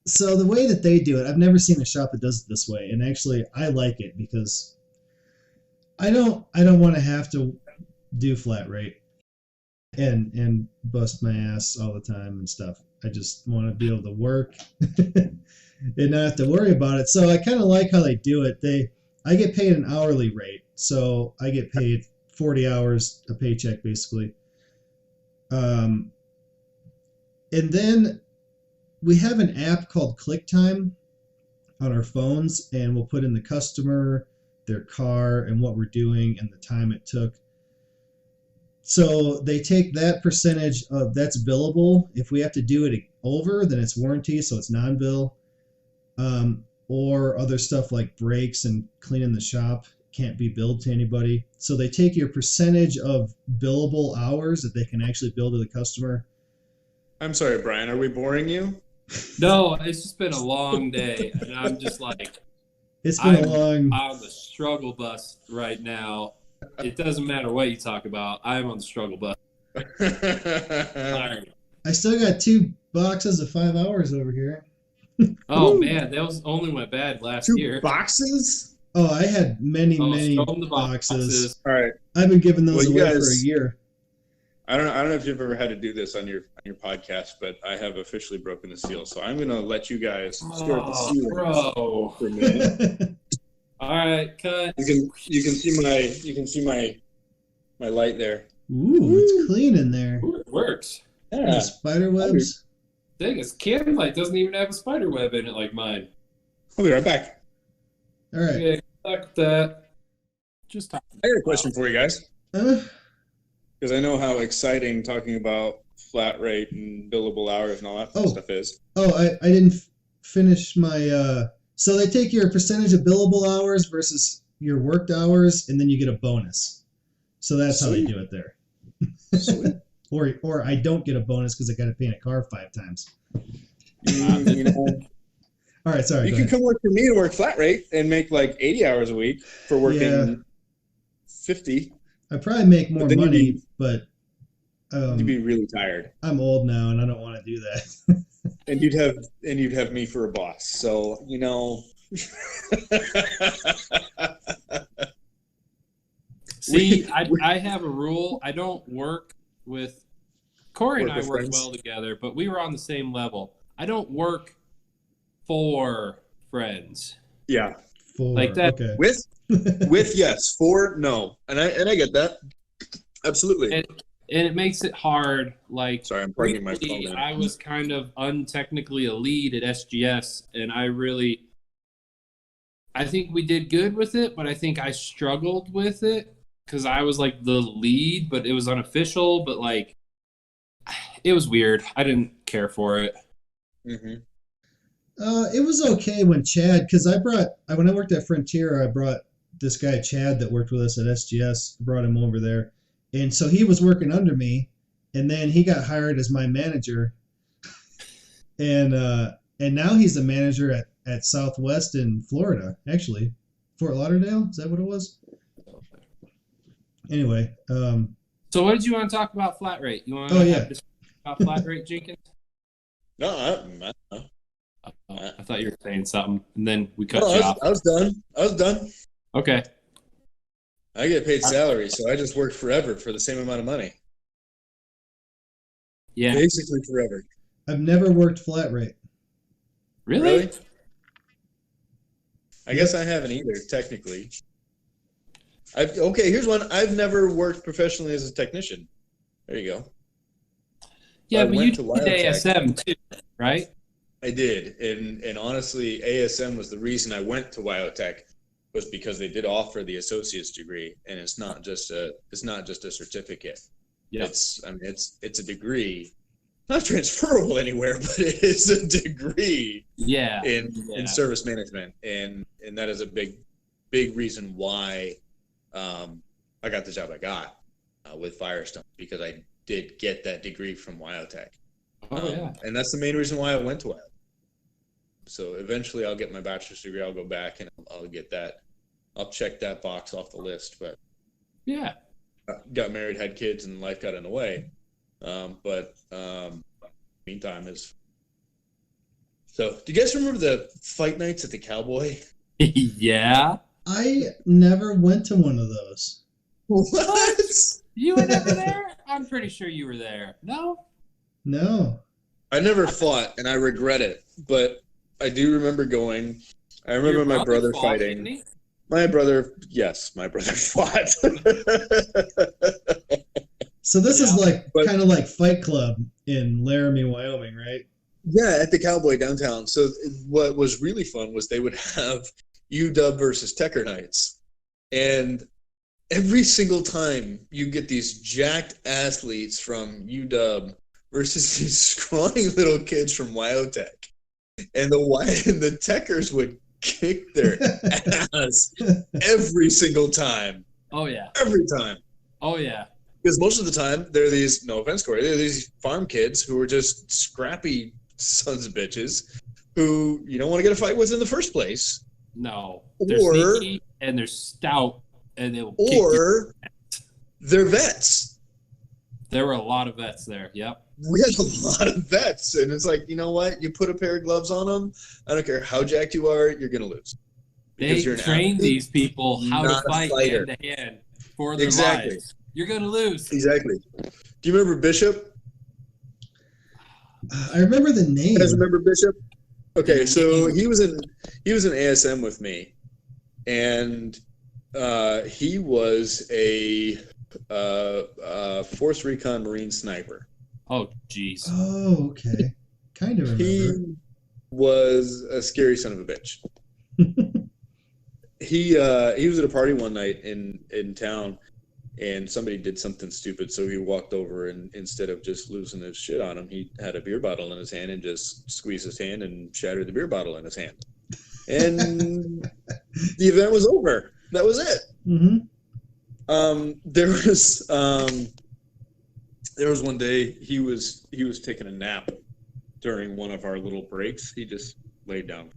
So the way that they do it, I've never seen a shop that does it this way, and actually I like it because I don't want to have to do flat rate and bust my ass all the time and stuff. I just want to be able to work and not have to worry about it. So I kind of like how they do it. I get paid an hourly rate, so I get paid 40 hours a paycheck basically. And then we have an app called QuickTime on our phones, and we'll put in the customer, their car, and what we're doing and the time it took. So they take that percentage of that's billable. If we have to do it over, then it's warranty, so it's non-bill. Or other stuff like brakes and cleaning the shop can't be billed to anybody. So they take your percentage of billable hours that they can actually bill to the customer. I'm sorry, Brian, are we boring you? No, it's just been a long day, and I'm just like, I'm on the struggle bus right now. It doesn't matter what you talk about. I'm on the struggle bus. I still got 2 boxes of 5 hours over here. Oh man, that was only went bad last year. 2 boxes? Oh, I had many boxes. All right, I've been giving those away for a year. I don't know if you've ever had to do this on your podcast, but I have officially broken the seal. So I'm gonna let you guys start the seal for a minute. All right, cut. You can see my light there. Ooh, it's clean in there. Ooh, it works. Yeah. Spider webs. Dang, this can light doesn't even have a spider web in it like mine. I'll be right back. All right. Okay, stuck with that. I got a question for you guys. Because I know how exciting talking about flat rate and billable hours and all that stuff is. Oh, I didn't finish my. So they take your percentage of billable hours versus your worked hours, and then you get a bonus. So that's how they do it there. Or I don't get a bonus because I got to paint a car 5 times. You know. All right, sorry. You can come work for me and work flat rate and make like 80 hours a week for working 50. I probably make more money, but you'd be really tired. I'm old now, and I don't want to do that. And you'd have me for a boss. So, you know. See, I have a rule. I don't work with Corey and I work well together, but we were on the same level. I don't work for friends. Yeah. Like that. Okay. With yes, for no. And I get that. Absolutely. And it makes it hard. Like, sorry, I'm plugging my phone in. I was kind of untechnically a lead at SGS, and I think we did good with it, but I think I struggled with it because I was like the lead, but it was unofficial. But like, It was weird. I didn't care for it. Mm-hmm. It was okay when Chad, because when I worked at Frontier, I brought this guy Chad that worked with us at SGS, brought him over there, and so he was working under me, and then he got hired as my manager, and now he's a manager at Southwest in Florida, actually, Fort Lauderdale. Is that what it was? Anyway, so what did you want to talk about flat rate? You want to talk about flat rate, Jenkins? No, I don't know. I thought you were saying something, and then we cut you off. I was done. Okay. I get paid salary, so I just work forever for the same amount of money. Yeah. Basically forever. I've never worked flat rate. Really? I guess I haven't either, technically. Here's one. I've never worked professionally as a technician. There you go. Yeah, but you did ASM too, right? I did, and honestly, ASM was the reason I went to Wyotech, was because they did offer the associate's degree, and it's not just a certificate. Yeah, it's a degree, not transferable anywhere, but it is a degree. Yeah. In service management, and that is a big reason why I got the job I got with Firestone, because I did get that degree from Wyotech. And that's the main reason why I went to Wyotech. So eventually I'll get my bachelor's degree. I'll go back and I'll get that. I'll check that box off the list. But yeah, got married, had kids, and life got in the way. Meantime is. So, do you guys remember the fight nights at the Cowboy? Yeah. I never went to one of those. What? You were never there? I'm pretty sure you were there. No? No. I never fought, and I regret it. But I do remember going. I remember my brother fighting. My brother fought. So this is kind of like Fight Club in Laramie, Wyoming, right? Yeah, at the Cowboy downtown. So what was really fun was they would have UW versus Tecker nights. And every single time you get these jacked athletes from UW versus these scrawny little kids from Wyotech. And the Techers would kick their ass every single time. Oh, yeah. Every time. Oh, yeah. Because most of the time, they're these, no offense, Corey, they're these farm kids who are just scrappy sons of bitches who you don't want to get a fight with in the first place. No. They're sneaky and they're stout and they will kick you. They're vets. There were a lot of vets there. Yep. We had a lot of vets, and it's like, you know what? You put a pair of gloves on them. I don't care how jacked you are, you're gonna lose. They train these people how to fight hand to hand for their lives. You're gonna lose. Exactly. Do you remember Bishop? I remember the name. You guys remember Bishop? Okay, so he was in ASM with me, and he was a Force Recon Marine sniper. Oh, jeez. Oh, okay. Kind of remember. He was a scary son of a bitch. He was at a party one night in town, and somebody did something stupid, so he walked over, and instead of just losing his shit on him, he had a beer bottle in his hand and just squeezed his hand and shattered the beer bottle in his hand. And the event was over. That was it. Mm-hmm. There was one day he was taking a nap during one of our little breaks. He just laid down,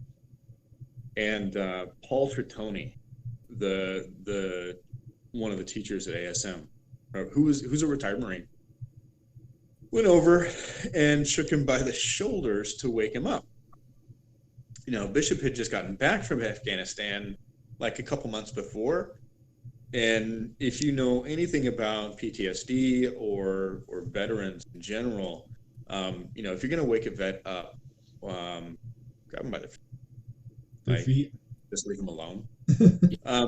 and Paul Tritoni, the one of the teachers at ASM, who's a retired Marine, went over and shook him by the shoulders to wake him up. You know, Bishop had just gotten back from Afghanistan like a couple months before. And if you know anything about PTSD or veterans in general, you know, if you're going to wake a vet up, grab him by the feet. Just leave him alone.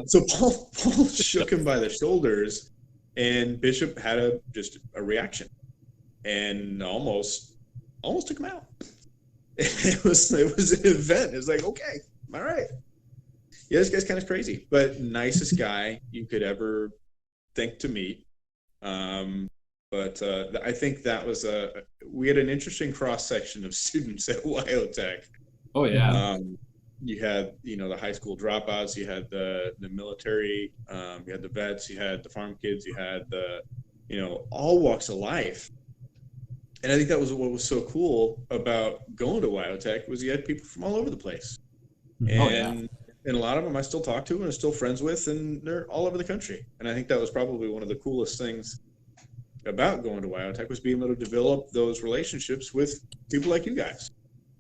So Paul shook him by the shoulders, and Bishop had just a reaction, and almost took him out. It was an event. It was like, okay, all right. Yeah, this guy's kind of crazy, but nicest guy you could ever think to meet. But I think that was we had an interesting cross section of students at Wyotech. Oh yeah. You had, the high school dropouts, you had the military, you had the vets, you had the farm kids, you had the, all walks of life. And I think that was what was so cool about going to Wyotech was you had people from all over the place. And a lot of them I still talk to and are still friends with, and they're all over the country. And I think that was probably one of the coolest things about going to Wyotech was being able to develop those relationships with people like you guys.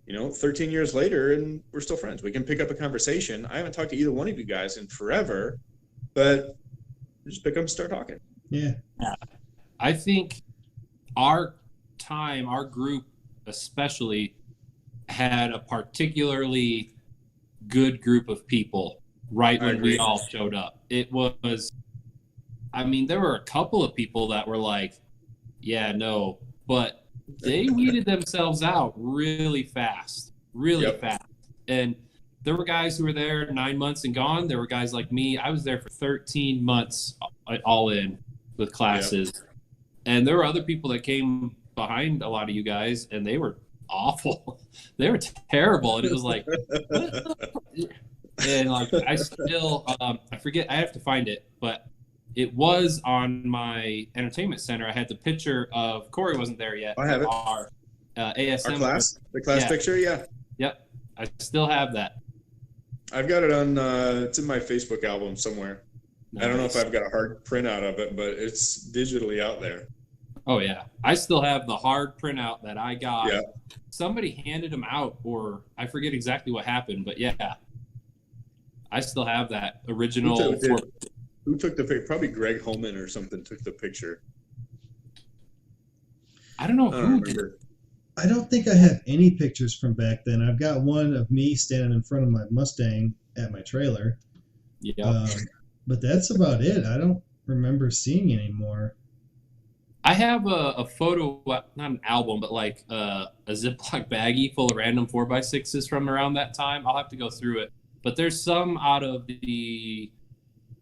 13 years later, and we're still friends. We can pick up a conversation. I haven't talked to either one of you guys in forever, but just pick up and start talking. Yeah. I think our group especially, had a particularly good group of people right when we all showed up. It was, there were a couple of people that were like, yeah, no, but they weeded themselves out really fast. And there were guys who were there 9 months and gone. There were guys like me. I was there for 13 months all in with classes. Yep. And there were other people that came behind a lot of you guys, and they were awful. They were terrible. And it was like, and like, I still, I forget, I have to find it, but it was on my entertainment center. I had the picture of Corey wasn't there yet. I have it. Our ASM. Our class, the class picture. Yeah. Yep. I still have that. I've got it on, it's in my Facebook album somewhere. Nice. I don't know if I've got a hard printout of it, but it's digitally out there. Oh yeah. I still have the hard printout that I got. Yeah. Somebody handed them out, or I forget exactly what happened, but yeah, I still have that original. Who took the picture? Probably Greg Holman or something took the picture. I don't know who did. I don't think I have any pictures from back then. I've got one of me standing in front of my Mustang at my trailer. Yeah. But that's about it. I don't remember seeing any more. I have a photo, not an album, but like a Ziploc baggie full of random 4x6s from around that time. I'll have to go through it. But there's some out of the,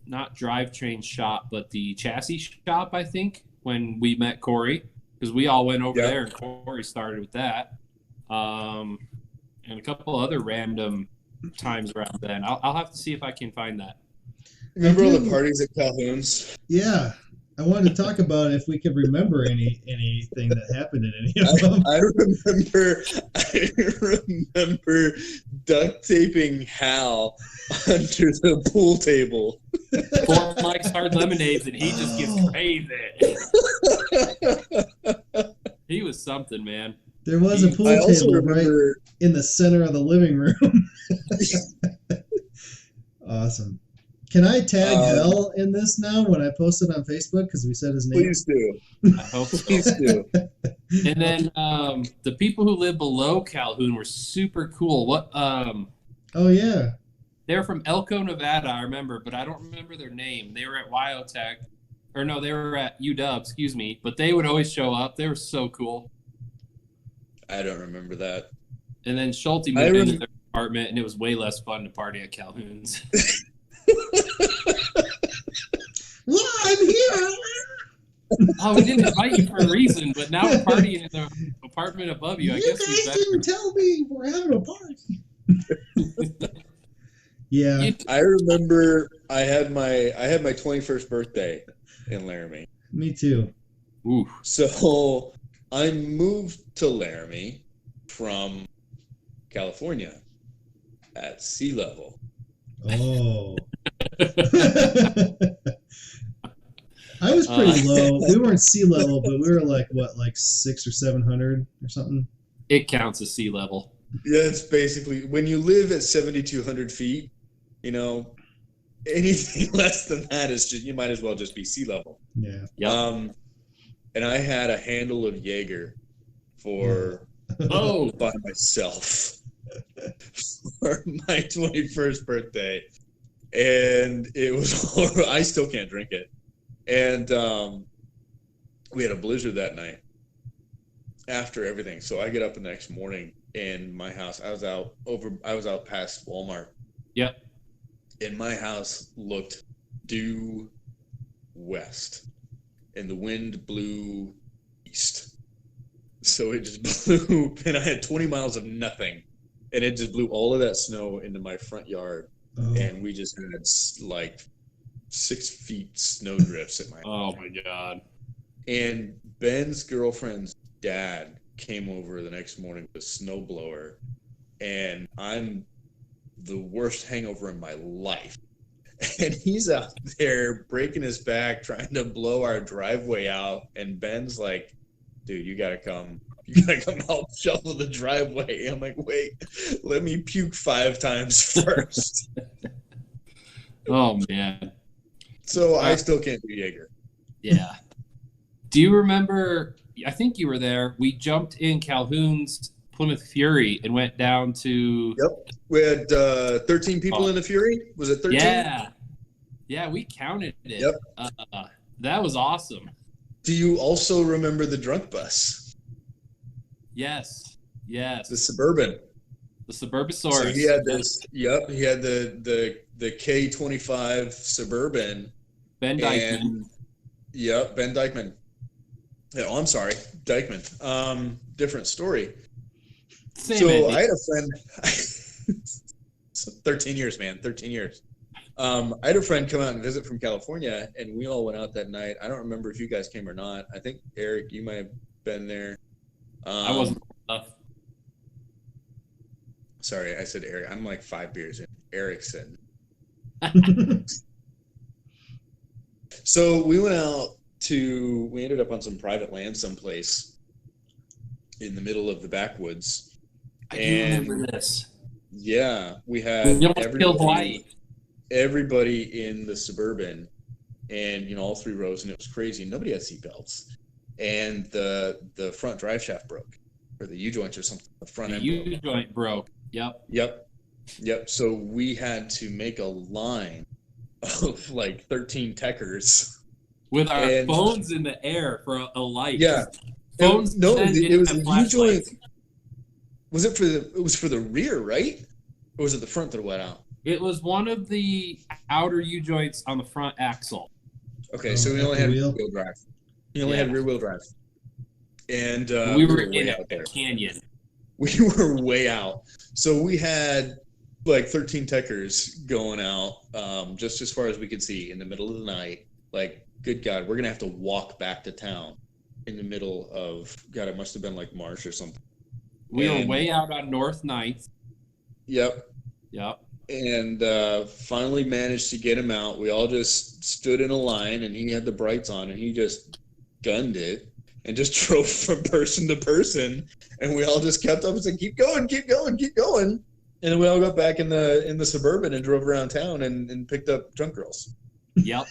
not drivetrain shop, but the chassis shop, I think, when we met Corey. Because we all went over there, and Corey started with that. And a couple other random times around then. I'll have to see if I can find that. Remember all the parties at Calhoun's? Yeah. I wanted to talk about if we could remember anything that happened in any of them. I remember duct taping Hal under the pool table. Pour Mike's Hard Lemonades, and he just gets crazy. He was something, man. There was a pool table right in the center of the living room. Awesome. Can I tag Hal in this now when I post it on Facebook? Because we said his name. Please do. I hope so. Please do. And then the people who live below Calhoun were super cool. What? Oh yeah. They're from Elko, Nevada. I remember, but I don't remember their name. They were at Wyotech, or no, they were at UW. Excuse me. But they would always show up. They were so cool. I don't remember that. And then Schulte moved into their apartment, and it was way less fun to party at Calhoun's. Well, I'm here. Oh, we didn't invite you for a reason, but now we're partying in the apartment above you. I guess you guys didn't tell me we're having a party. Yeah, I remember I had my 21st birthday in Laramie. Me too. Ooh. So I moved to Laramie from California at sea level. Oh. I was pretty low. We weren't sea level, but we were like 600 or 700 or something. It counts as sea level. Yeah, it's basically when you live at 7,200 feet, anything less than that is just, you might as well just be sea level. Yeah. Yep. And I had a handle of Jaeger by myself for my 21st birthday. And it was horrible. I still can't drink it. And we had a blizzard that night after everything. So I get up the next morning in my house. I was out past Walmart. Yep. And my house looked due west. and the wind blew east. So it just blew, and I had 20 miles of nothing, and it just blew all of that snow into my front yard, and we just had like 6 feet snow drifts at my house. Oh my God. And Ben's girlfriend's dad came over the next morning with a snowblower, and I'm the worst hangover in my life. And he's out there breaking his back, trying to blow our driveway out. And Ben's like, dude, you gotta come help shovel the driveway. I'm like, wait, let me puke 5 times first. Oh man. So I still can't do Jaeger. Yeah. Do you remember, I think you were there, we jumped in Calhoun's Plymouth Fury and went down to... Yep. We had 13 people in the Fury. Was it 13? Yeah. Yeah, we counted it. Yep. That was awesome. Do you also remember the drunk bus? Yes. Yes. The Suburban. The Suburbosaurus. So he had this, yep, he had the K25 Suburban. Ben Dykeman. Yep, Ben Dykeman. Oh, I'm sorry, Dykeman. Different story. Same so ending. I had a friend. 13 years, man. 13 years. I had a friend come out and visit from California, and we all went out that night. I don't remember if you guys came or not. I think Eric, you might have been there. I wasn't enough. Sorry, I said Eric. I'm like 5 beers in. Eric said. So we went out we ended up on some private land someplace in the middle of the backwoods. I do remember this. Yeah, we had everybody in the Suburban, and all 3 rows, and it was crazy. Nobody had seatbelts, and the front drive shaft broke, or the U-joint or something. The front end U-joint broke. Yep. So we had to make a line of like 13 techers with our phones in the air for a light. Yeah. Phones. It was a U-joint. It was for the rear, right? Or was it the front that went out? It was one of the outer U-joints on the front axle. Okay, so we only had rear-wheel drive. Had rear-wheel drive. And we were in a canyon. We were way out. So we had like 13 techers going out just as far as we could see in the middle of the night. Like, good God, we're going to have to walk back to town in the middle of, God, it must have been like March or something. We were way out on North 9th. Yep. And finally managed to get him out. We all just stood in a line, and he had the brights on, and he just gunned it and just drove from person to person. And we all just kept up and said, keep going, keep going, keep going. And then we all got back in the Suburban and drove around town and picked up drunk girls. Yep.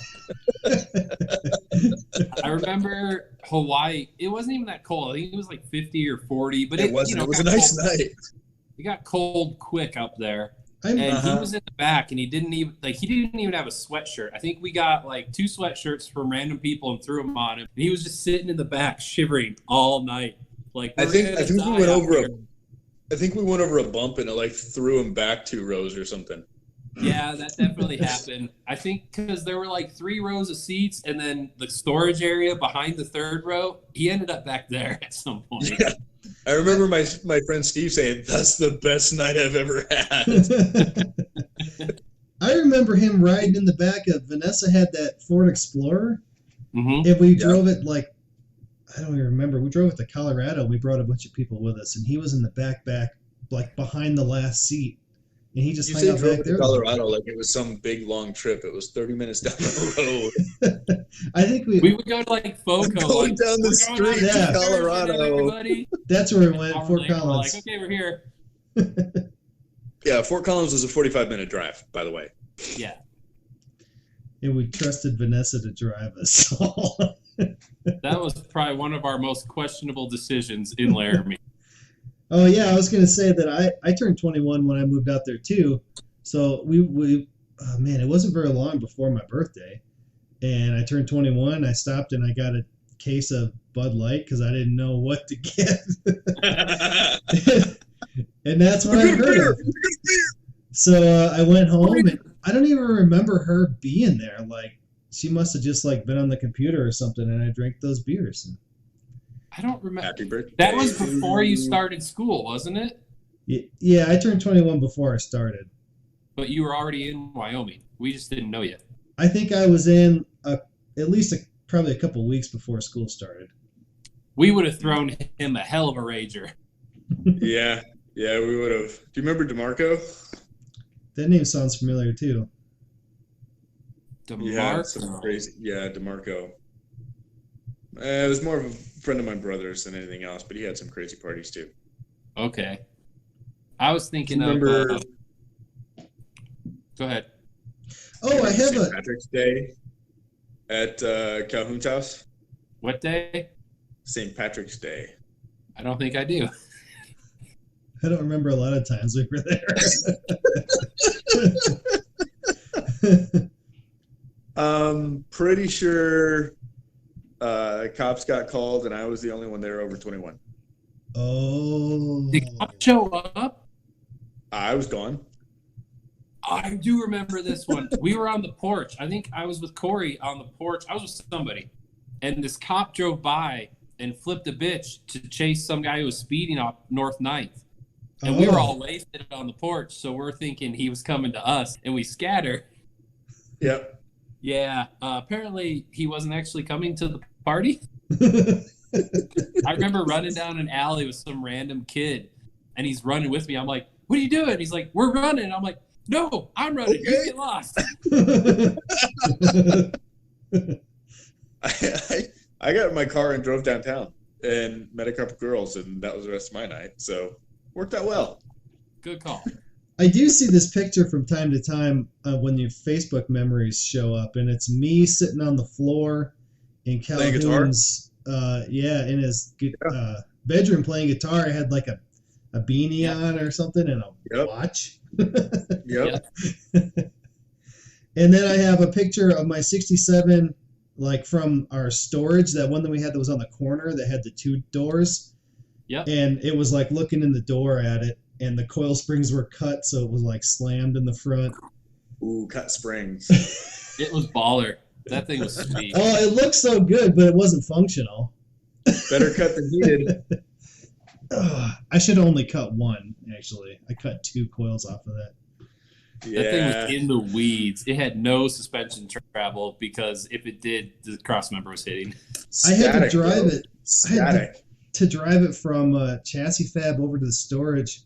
I remember Hawaii. It wasn't even that cold. I think it was like 50 or 40. But it wasn't. It was a nice night. It got cold quick up there. And he was in the back, and he didn't even have a sweatshirt. I think we got like 2 sweatshirts from random people and threw them on him. And he was just sitting in the back shivering all night. Like, I think we went over a bump, and it like threw him back 2 rows or something. Yeah, that definitely happened. I think because there were like 3 rows of seats, and then the storage area behind the 3rd row. He ended up back there at some point. Yeah. I remember my friend Steve saying, "That's the best night I've ever had." I remember him riding in the back of Vanessa had that Ford Explorer, and we drove it like, I don't even remember. We drove it to Colorado. We brought a bunch of people with us, and he was in the back, like behind the last seat. And he just hung out back there. Colorado like it was some big long trip. It was 30 minutes down the road. I think we would go to like FOCO. Going down the street to Colorado. That's where we went, Fort Collins. Like, okay, we're here. Yeah, Fort Collins was a 45-minute drive, by the way. Yeah. And we trusted Vanessa to drive us all. That was probably one of our most questionable decisions in Laramie. Oh yeah, I was gonna say that I turned 21 when I moved out there too. So we it wasn't very long before my birthday, and I turned 21. I stopped and I got a case of Bud Light because I didn't know what to get, and that's when I heard of. So I went home, and I don't even remember her being there. Like she must have just like been on the computer or something, and I drank those beers. I don't remember. Happy birthday. That was before you started school, wasn't it? Yeah, I turned 21 before I started. But you were already in Wyoming. We just didn't know yet. I think I was in at least probably a couple weeks before school started. We would have thrown him a hell of a rager. Yeah, we would have. Do you remember DeMarco? That name sounds familiar too. DeMarco? Yeah, DeMarco. It was more of a friend of my brother's than anything else, but he had some crazy parties too. Okay. I was thinking Go ahead. Oh, I have St. Patrick's Day at Calhoun's house. What day? St. Patrick's Day. I don't think I do. I don't remember a lot of times we were there. Pretty sure cops got called, and I was the only one there over 21. Oh. Did cops show up? I was gone. I do remember this one. We were on the porch. I think I was with Corey on the porch. I was with somebody. And this cop drove by and flipped a bitch to chase some guy who was speeding off North 9th. And we were all wasted on the porch, so we're thinking he was coming to us, and we scatter. Yep. Yeah. Apparently, he wasn't actually coming to the party. I remember running down an alley with some random kid, and he's running with me. I'm like, what are you doing? He's like, we're running. I'm like, no, I'm running. Okay. You get lost. I got in my car and drove downtown and met a couple girls, and that was the rest of my night. So worked out well. Good call. I do see this picture from time to time when your Facebook memories show up, and it's me sitting on the floor in Calhoun's, in his bedroom playing guitar. I had like a beanie on or something and a watch. Yep. And then I have a picture of my 67, like from our storage, that one that we had that was on the corner that had the two doors. Yep. And it was like looking in the door at it, and the coil springs were cut, so it was like slammed in the front. Ooh, cut springs. It was baller. That thing was sweet. Oh, it looked so good, but it wasn't functional. Better cut than heated. I should only cut one, actually. I cut 2 coils off of that. Yeah. That thing was in the weeds. It had no suspension travel because if it did, the cross member was hitting. Static, I had to drive it. I had to drive it from chassis fab over to the storage.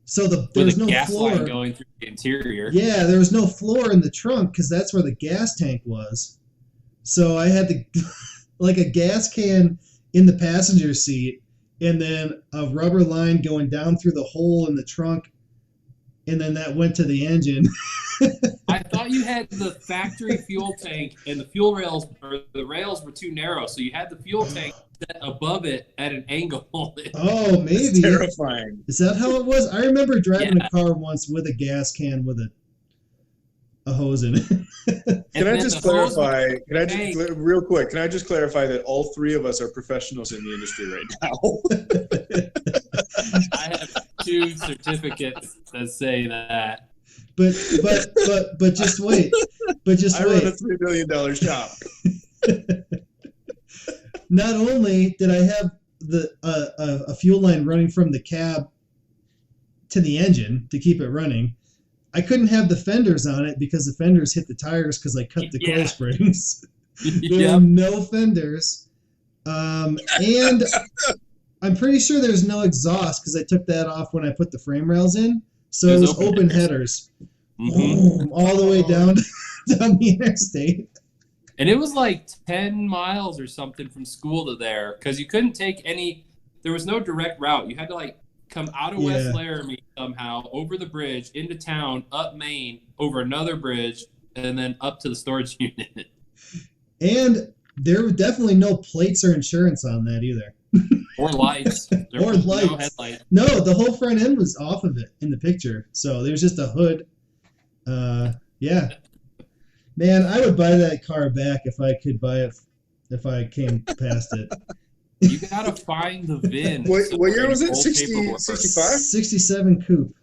So there was no gas floor line going through the interior. Yeah, there was no floor in the trunk because that's where the gas tank was. So I had to, like a gas can in the passenger seat, and then a rubber line going down through the hole in the trunk, and then that went to the engine. I thought you had the factory fuel tank, and the fuel rails, or the rails were too narrow, so you had the fuel tank set above it at an angle. Oh, maybe. That's terrifying. Is that how it was? I remember driving a car once with a gas can with a hose in it. Can I just clarify? Real quick? Can I just clarify that all 3 of us are professionals in the industry right now? I have 2 certificates that say that. But just wait. I run a $3 million shop. Not only did I have a fuel line running from the cab to the engine to keep it running, I couldn't have the fenders on it because the fenders hit the tires because I cut the coil springs. There were no fenders. And I'm pretty sure there's no exhaust because I took that off when I put the frame rails in. So it was open headers. Mm-hmm. All the way down the interstate. And it was like 10 miles or something from school to there because you couldn't take there was no direct route. You had to like come out of West Laramie somehow, over the bridge, into town, up Main, over another bridge, and then up to the storage unit. And there were definitely no plates or insurance on that either. Or lights. Or lights. No headlights. No, the whole front end was off of it in the picture. So there's just a hood. Yeah. Man, I would buy that car back if I could buy it, if I came past it. You gotta find the VIN. What year was it? 65? 67 coupe.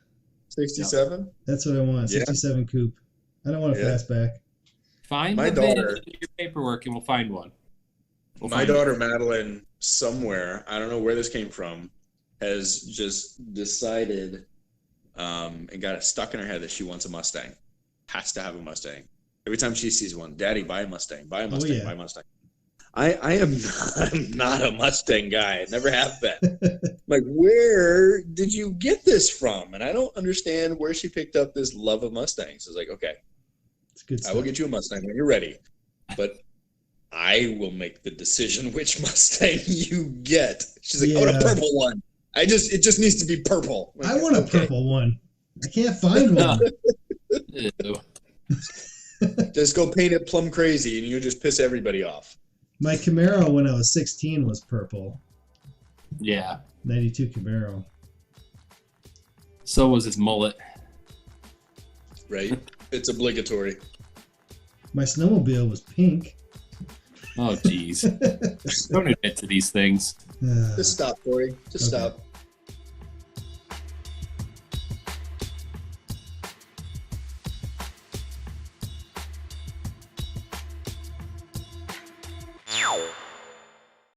67? That's what I want. 67 coupe. I don't want a fastback. Find the VIN in your paperwork, and we'll find one. My daughter Madeline, somewhere, I don't know where this came from, has just decided and got it stuck in her head that she wants a Mustang. Has to have a Mustang. Every time she sees one, Daddy, buy a Mustang, buy a Mustang, buy a Mustang. I'm not a Mustang guy. I never have been. Like, where did you get this from? And I don't understand where she picked up this love of Mustangs. It's like, okay, it's good stuff. I will get you a Mustang when you're ready, but I will make the decision which Mustang you get. She's like, I want a purple one. It just needs to be purple. Like, I want a purple one. I can't find one. Just go paint it plum crazy, and you just piss everybody off. My Camaro when I was 16 was purple. Yeah. 92 Camaro. So was his mullet. Right? It's obligatory. My snowmobile was pink. Oh, jeez. Don't admit to these things. Just stop, Corey. Just stop.